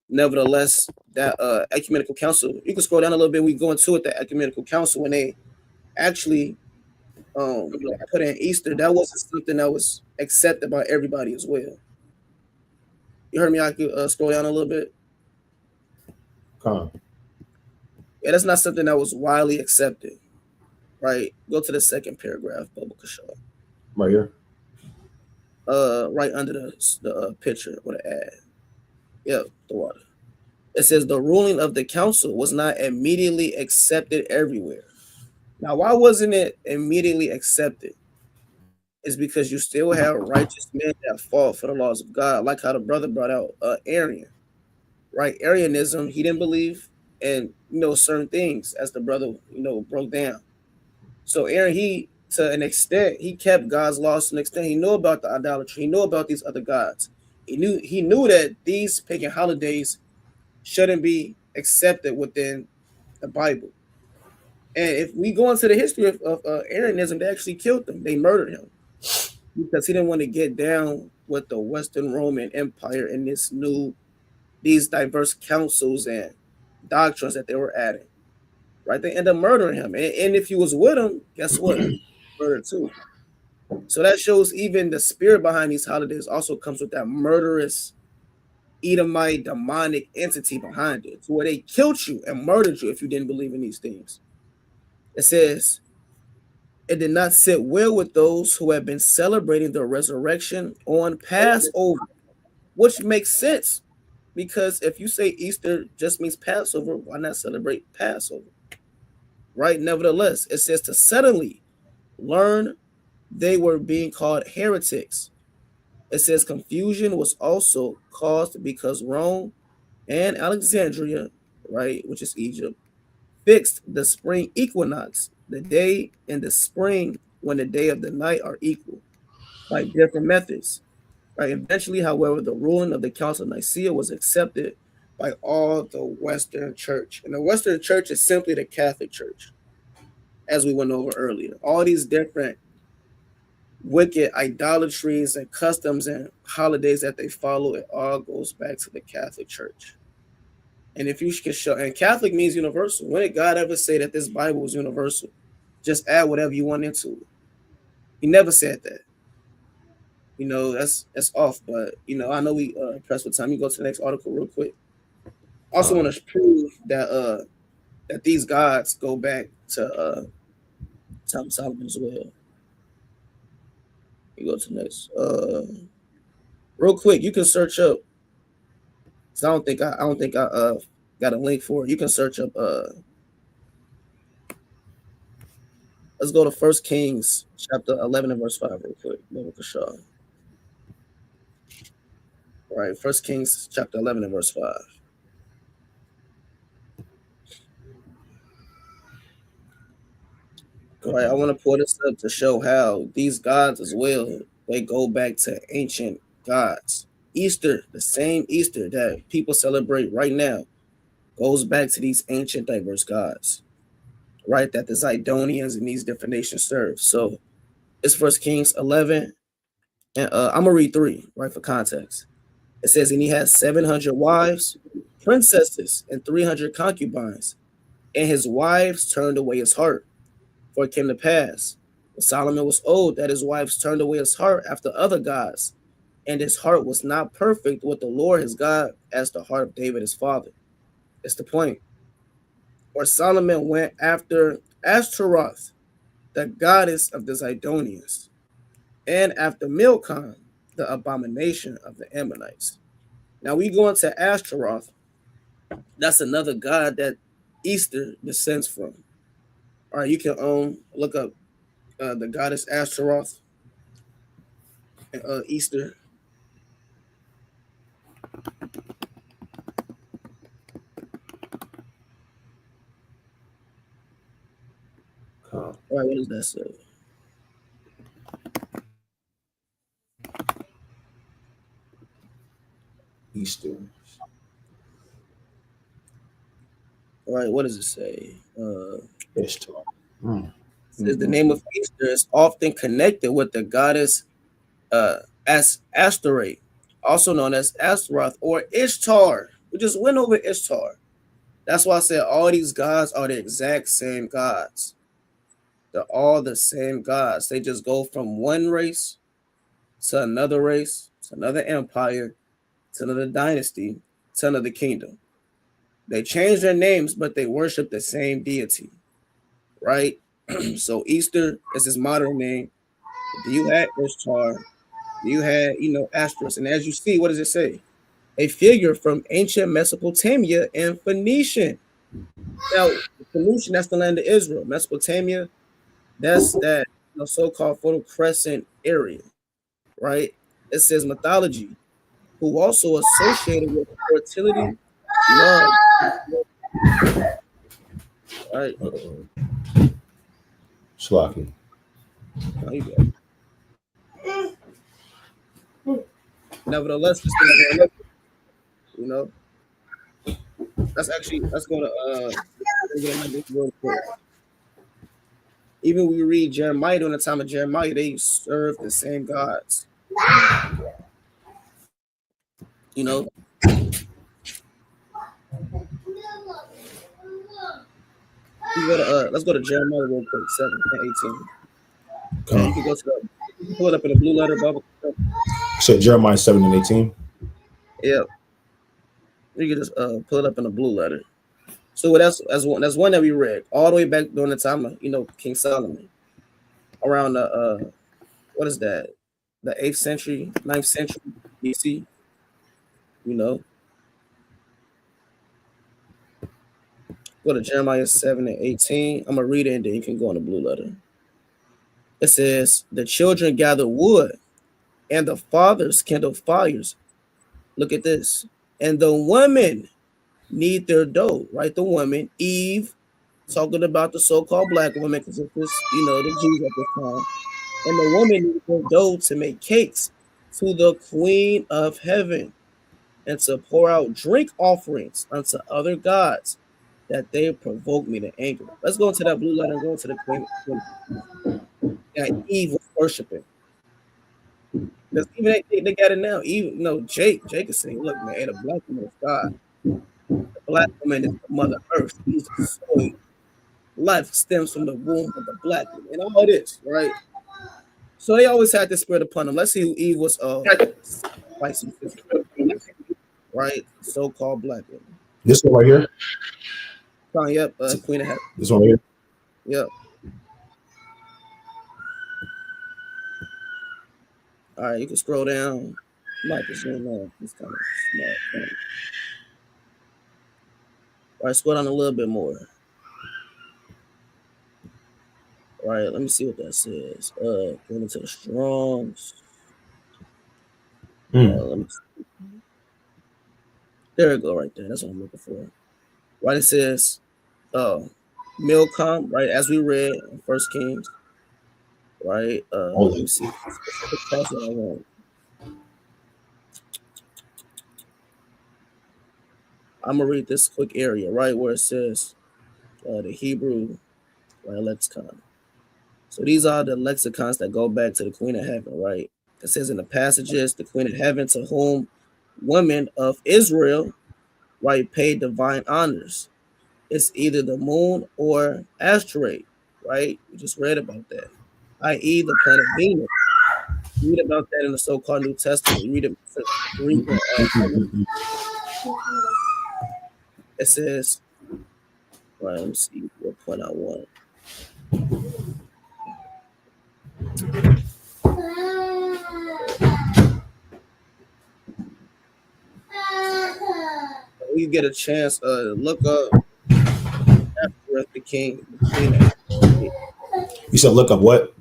Nevertheless, that Ecumenical Council, you can scroll down a little bit. We go into it. The Ecumenical Council, when they actually put in Easter, that wasn't something that was accepted by everybody as well. You heard me? I could scroll down a little bit. Yeah, that's not something that was widely accepted. Right. Go to the second paragraph, Bubba Kashaw. Right here. Right under the picture or the ad. Yep, the water. It says the ruling of the council was not immediately accepted everywhere. Now, why wasn't it immediately accepted? It's because you still have righteous men that fought for the laws of God, like how the brother brought out Arian. Right? Arianism, he didn't believe in certain things, as the brother broke down. So Aaron, he to an extent, he kept God's laws to an extent. He knew about the idolatry. He knew about these other gods. He knew that these pagan holidays shouldn't be accepted within the Bible. And if we go into the history of Arianism, they actually killed him. They murdered him because he didn't want to get down with the Western Roman Empire and these diverse councils and doctrines that they were adding. Right? They ended up murdering him. And if he was with him, guess what? Murdered too. So that shows even the spirit behind these holidays also comes with that murderous Edomite demonic entity behind it, to where they killed you and murdered you if you didn't believe in these things. It says, it did not sit well with those who have been celebrating the resurrection on Passover, which makes sense, because if you say Easter just means Passover, why not celebrate Passover? Right? Nevertheless, it says to suddenly learn they were being called heretics. It says confusion was also caused because Rome and Alexandria, right, which is Egypt, fixed the spring equinox, the day in the spring when the day of the night are equal, by different methods. Right? Eventually, however, the ruling of the Council of Nicaea was accepted by all the Western Church. And the Western Church is simply the Catholic Church, as we went over earlier. All these different wicked idolatries and customs and holidays that they follow, it all goes back to the Catholic Church. And if you can show, and Catholic means universal. When did God ever say that this Bible was universal? Just add whatever you want into it. He never said that. That's off. But I know we pressed for time. You go to the next article real quick. I also want to prove that that these gods go back to time of Solomon as well. You go to the next. Real quick, you can search up. So I don't think I got a link for it. You can search up. Let's go to 1 Kings chapter 11 and verse 5 real quick. All right, 1 Kings chapter 11 and verse 5. All right, I want to pull this up to show how these gods as well, they go back to ancient gods. Easter, the same Easter that people celebrate right now, goes back to these ancient diverse gods, right? That the Zidonians and these different nations serve. So it's 1 Kings 11, and I'm gonna read 3, right, for context. It says, and he had 700 wives, princesses, and 300 concubines, and his wives turned away his heart. For it came to pass, when Solomon was old, that his wives turned away his heart after other gods, and his heart was not perfect with the Lord his God as the heart of David his father. That's the point. Or Solomon went after Ashtaroth, the goddess of the Zidonians, and after Milcom, the abomination of the Ammonites. Now we go into Ashtaroth. That's another god that Easter descends from. All right, you can look up the goddess Ashtaroth and Easter. All right, what does that say? Easter. All right, what does it say? Ishtar. Says the name of Easter is often connected with the goddess as Ashtoreth, also known as Astaroth or Ishtar. We just went over Ishtar. That's why I said all these gods are the exact same gods. They're all the same gods. They just go from one race to another race, to another empire, to another dynasty, to another kingdom. They change their names, but they worship the same deity, right? So Easter is his modern name. You had Ishtar, you had, Astros, and as you see, what does it say? A figure from ancient Mesopotamia and Phoenician. Now, Phoenician, that's the land of Israel. Mesopotamia, that's that so-called Fertile Crescent area, right? It says mythology, who also associated with fertility, love. All right. Slaki. Oh, you got it. Nevertheless, let's go to real quick. Even we read Jeremiah during the time of Jeremiah, they serve the same gods. Let's go to Jeremiah real quick, 7 and 18. Okay, you can go to pull it up in a blue letter bubble. So Jeremiah 7 and 18. Yeah. You can just pull it up in a blue letter. So that's one that we read all the way back during the time of King Solomon, around the what is that? The 8th century, 9th century BC. Go to Jeremiah 7 and 18. I'm gonna read it and then you can go on the blue letter. It says, the children gather wood and the fathers kindle fires. Look at this. And the women knead their dough, right? The woman, Eve, talking about the so-called black woman, because it's the Jews at this time. And the woman knead their dough to make cakes to the Queen of Heaven, and to pour out drink offerings unto other gods, that they provoke me to anger. Let's go into that blue letter and go into the Queen that Eve was worshiping. Because even they got it now. Even Jake is saying, look, man, the black woman is God. The black woman is the mother earth. He's the soil. Life stems from the womb of the black woman. And all this, right? So they always had this spirit upon them. Let's see who Eve was sacrificing physically, right? So-called black woman. This one right here. Yep, Queen of Heaven. This one right here. Yep. All right, you can scroll down. Might be zoom in. It's kind of small. All right, scroll down a little bit more. All right, let me see what that says. Going into the Strongs. Let me see. There we go, right there. That's what I'm looking for. Right, it says, Milcom, right, as we read in 1 Kings. Right, let me see. I'm gonna read this quick area, right, where it says the Hebrew lexicon. So these are the lexicons that go back to the Queen of Heaven, right? It says in the passages, the Queen of Heaven, to whom women of Israel, right, pay divine honors. It's either the moon or asteroid, right? We just read about that, i.e., the planet Venus. Read about that in the so-called New Testament. Read it. It says, right, let me see what point I want. You get a chance, look up after the king. You said look up what?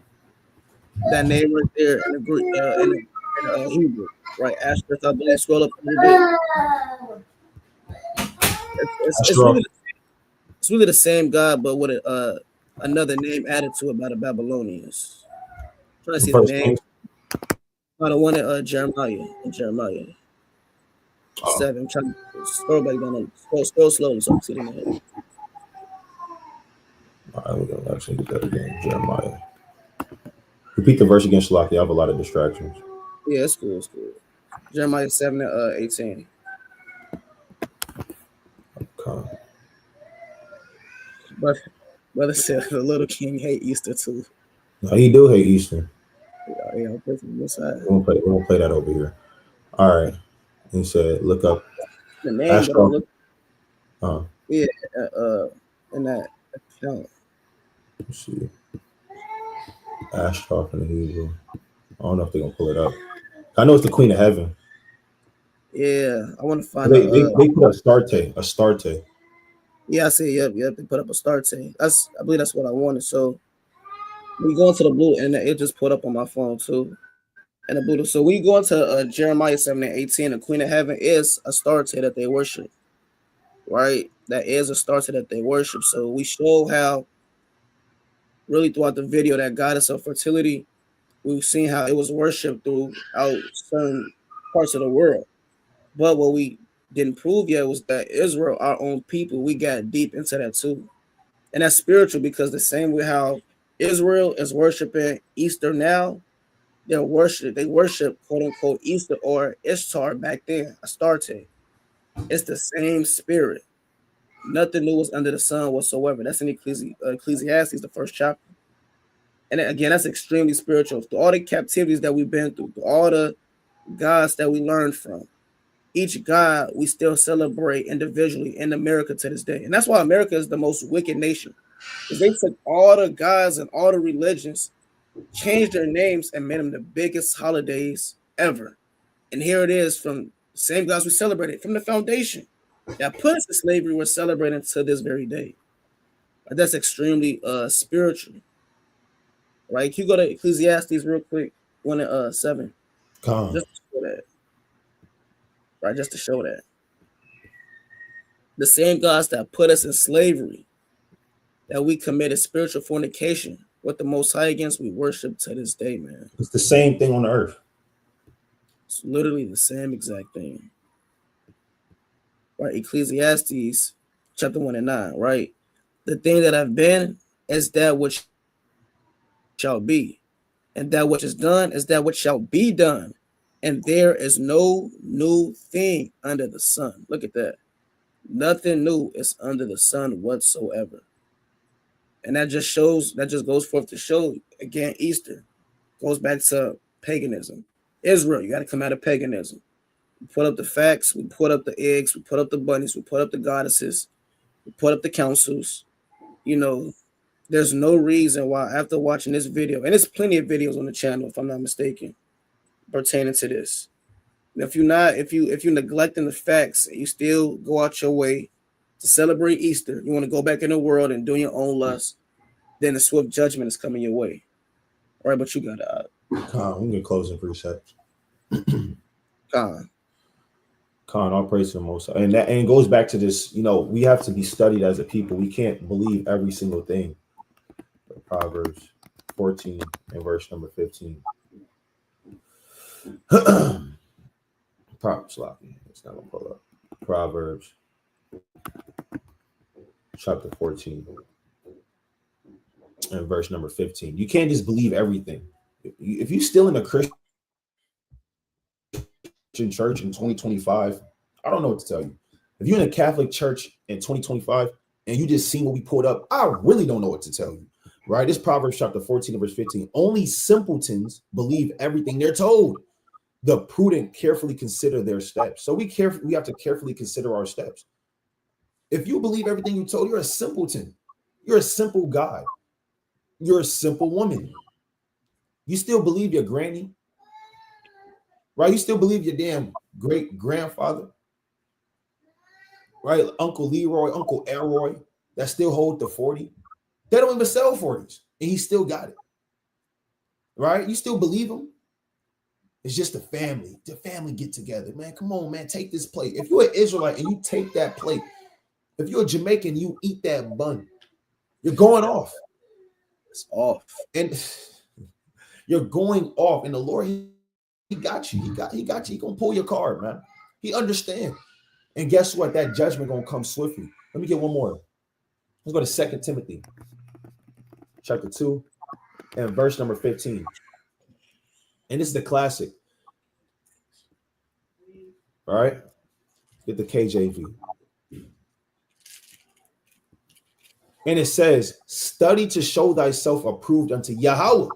That name right there in the Greek, in the Hebrew, right? Asterisk, I believe. Scroll up a little bit. It's really the same God, but with another name added to it by the Babylonians. I'm trying to see the name. The one in Jeremiah. Oh. 7. I'm trying to scroll back down. Scroll slowly so I can see the name. All right, we're gonna actually do that again. Jeremiah. Repeat the verse again, Shalaki. I have a lot of distractions. Yeah, it's cool. Jeremiah 7 and 18. Okay. But brother said the little king hate Easter too. No, he do hate Easter. Yeah, pray from this side. We won't play that over here. All right. He said, look up the name, but look. Yeah, in that account. Let's see. Ashtaroth in the Hebrew. I don't know if they're gonna pull it up. I know it's the Queen of Heaven. Yeah, I want to find. They put a Astarte. Yeah, I see. Yep. They put up a Astarte. I believe that's what I wanted. So we go into the blue, and it just put up on my phone too. And the blue. So we go into Jeremiah 7 and 18. The Queen of Heaven is a Astarte that they worship. Right, that is a Astarte that they worship. So we show how, really throughout the video, that goddess of fertility, we've seen how it was worshipped throughout certain parts of the world. But what we didn't prove yet was that Israel, our own people, we got deep into that too. And that's spiritual, because the same way how Israel is worshiping Easter now, they worship quote unquote Easter or Ishtar back then, Astarte. It's the same spirit. Nothing new was under the sun whatsoever. That's in Ecclesiastes, the 1st chapter. And again, that's extremely spiritual. Through all the captivities that we've been through all the gods that we learned from, each God we still celebrate individually in America to this day. And that's why America is the most wicked nation. Because they took all the gods and all the religions, changed their names, and made them the biggest holidays ever. And here it is, from the same gods we celebrated from the foundation that put us in slavery, we're celebrating to this very day. That's extremely spiritual. Right? Can you go to Ecclesiastes real quick? 1 and 7. Just to show that. Right, just to show that. The same gods that put us in slavery, that we committed spiritual fornication with the Most High against, we worship to this day, man. It's the same thing on the earth. It's literally the same exact thing. Right? Ecclesiastes chapter 1 and 9, right? The thing that have been is that which shall be, and that which is done is that which shall be done. And there is no new thing under the sun. Look at that. Nothing new is under the sun whatsoever. And that just goes forth to show, again, Easter goes back to paganism. Israel, you got to come out of paganism. We put up the facts, we put up the eggs, we put up the bunnies, we put up the goddesses, we put up the councils. You know, there's no reason why, after watching this video, and there's plenty of videos on the channel, if I'm not mistaken, pertaining to this. And if you're neglecting the facts, and you still go out your way to celebrate Easter, you want to go back in the world and do your own lust, then the swift judgment is coming your way. All right, but you got to. I'm gonna close in precepts. Con, all praise to the Most High. And it goes back to this. You know, we have to be studied as a people. We can't believe every single thing. Proverbs 14 and verse number 15. Proverbs, it's not gonna pull up. Proverbs chapter 14 and verse number 15. You can't just believe everything. If you're still in a Christian church in 2025, I don't know what to tell you. If you're in a Catholic church in 2025 and you just seen what we pulled up, I really don't know what to tell you. Right? This Proverbs chapter 14 and verse 15. Only simpletons believe everything they're told. The prudent carefully consider their steps. So we have to carefully consider our steps. If you believe everything you're told, you're a simpleton. You're a simple guy. You're a simple woman. You still believe your granny, right? You still believe your damn great grandfather, right? Uncle Leroy, Uncle Elroy, that still hold the 40. They don't even sell 40s, and he still got it, right? You still believe him? It's just the family get together, man. Come on, man, take this plate. If you're an Israelite and you take that plate, if you're a Jamaican, you eat that bun, you're going off. It's off. And you're going off. And the Lord, he got you. He got you. He gonna pull your card, man. He understands. And guess what? That judgment gonna come swiftly. Let me get one more. Let's go to 2 Timothy chapter 2 and verse number 15. And this is the classic. All right. Get the KJV. And it says, study to show thyself approved unto Yahweh,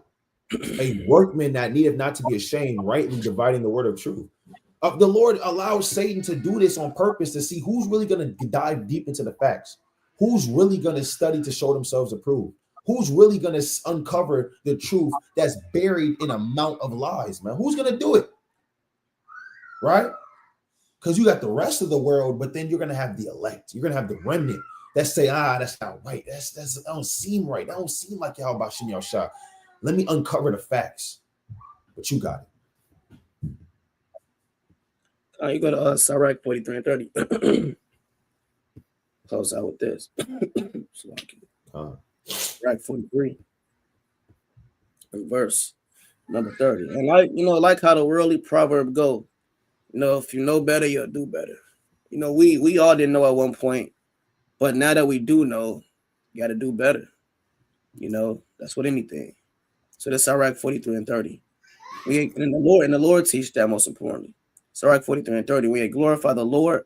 a workman that needeth not to be ashamed, rightly dividing the word of truth. The Lord allows Satan to do this on purpose to see who's really going to dive deep into the facts, who's really going to study to show themselves approved, who's really going to uncover the truth that's buried in a mount of lies, man. Who's going to do it? Right? Because you got the rest of the world, but then you're going to have the elect. You're going to have the remnant that say, that's not right. That don't seem right. That don't seem like Yahweh Shem Yahshua. Let me uncover the facts. But you got it. You go to Sirach 43 and 30. Close out with this. Sirach 43 and verse number 30. And like how the worldly proverb go, if you know better, you'll do better. We all didn't know at one point, but now that we do know, you got to do better. That's what anything. So that's Sirach 43 and 30. And the Lord teach that most importantly. Sirach 43 and 30. We glorify the Lord,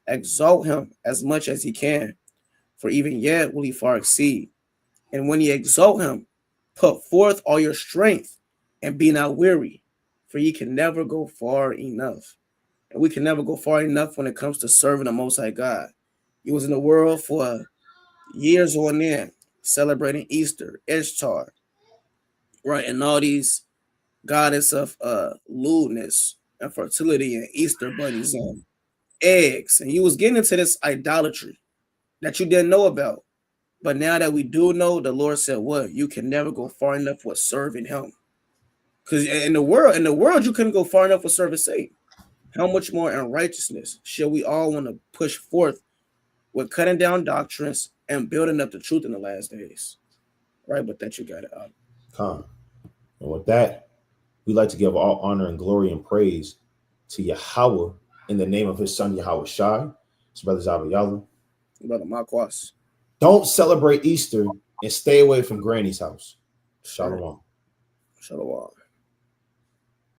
exalt him as much as he can, for even yet will he far exceed. And when ye exalt him, put forth all your strength and be not weary, for ye can never go far enough. And we can never go far enough when it comes to serving the Most High God. He was in the world for years on end, celebrating Easter, Ishtar, right? And all these goddess of lewdness and fertility and Easter bunnies and eggs. And you was getting into this idolatry that you didn't know about. But now that we do know, the Lord said, what? You can never go far enough with serving him. Because in the world, you couldn't go far enough with serving Satan. How much more in righteousness should we all want to push forth with cutting down doctrines and building up the truth in the last days? Right, but that you got it out. And with that, we like to give all honor and glory and praise to Yahweh in the name of his son Yahweh Shai. His brother Zabayala. Brother Marquas. Don't celebrate Easter and stay away from Granny's house. Shalom. Shalom.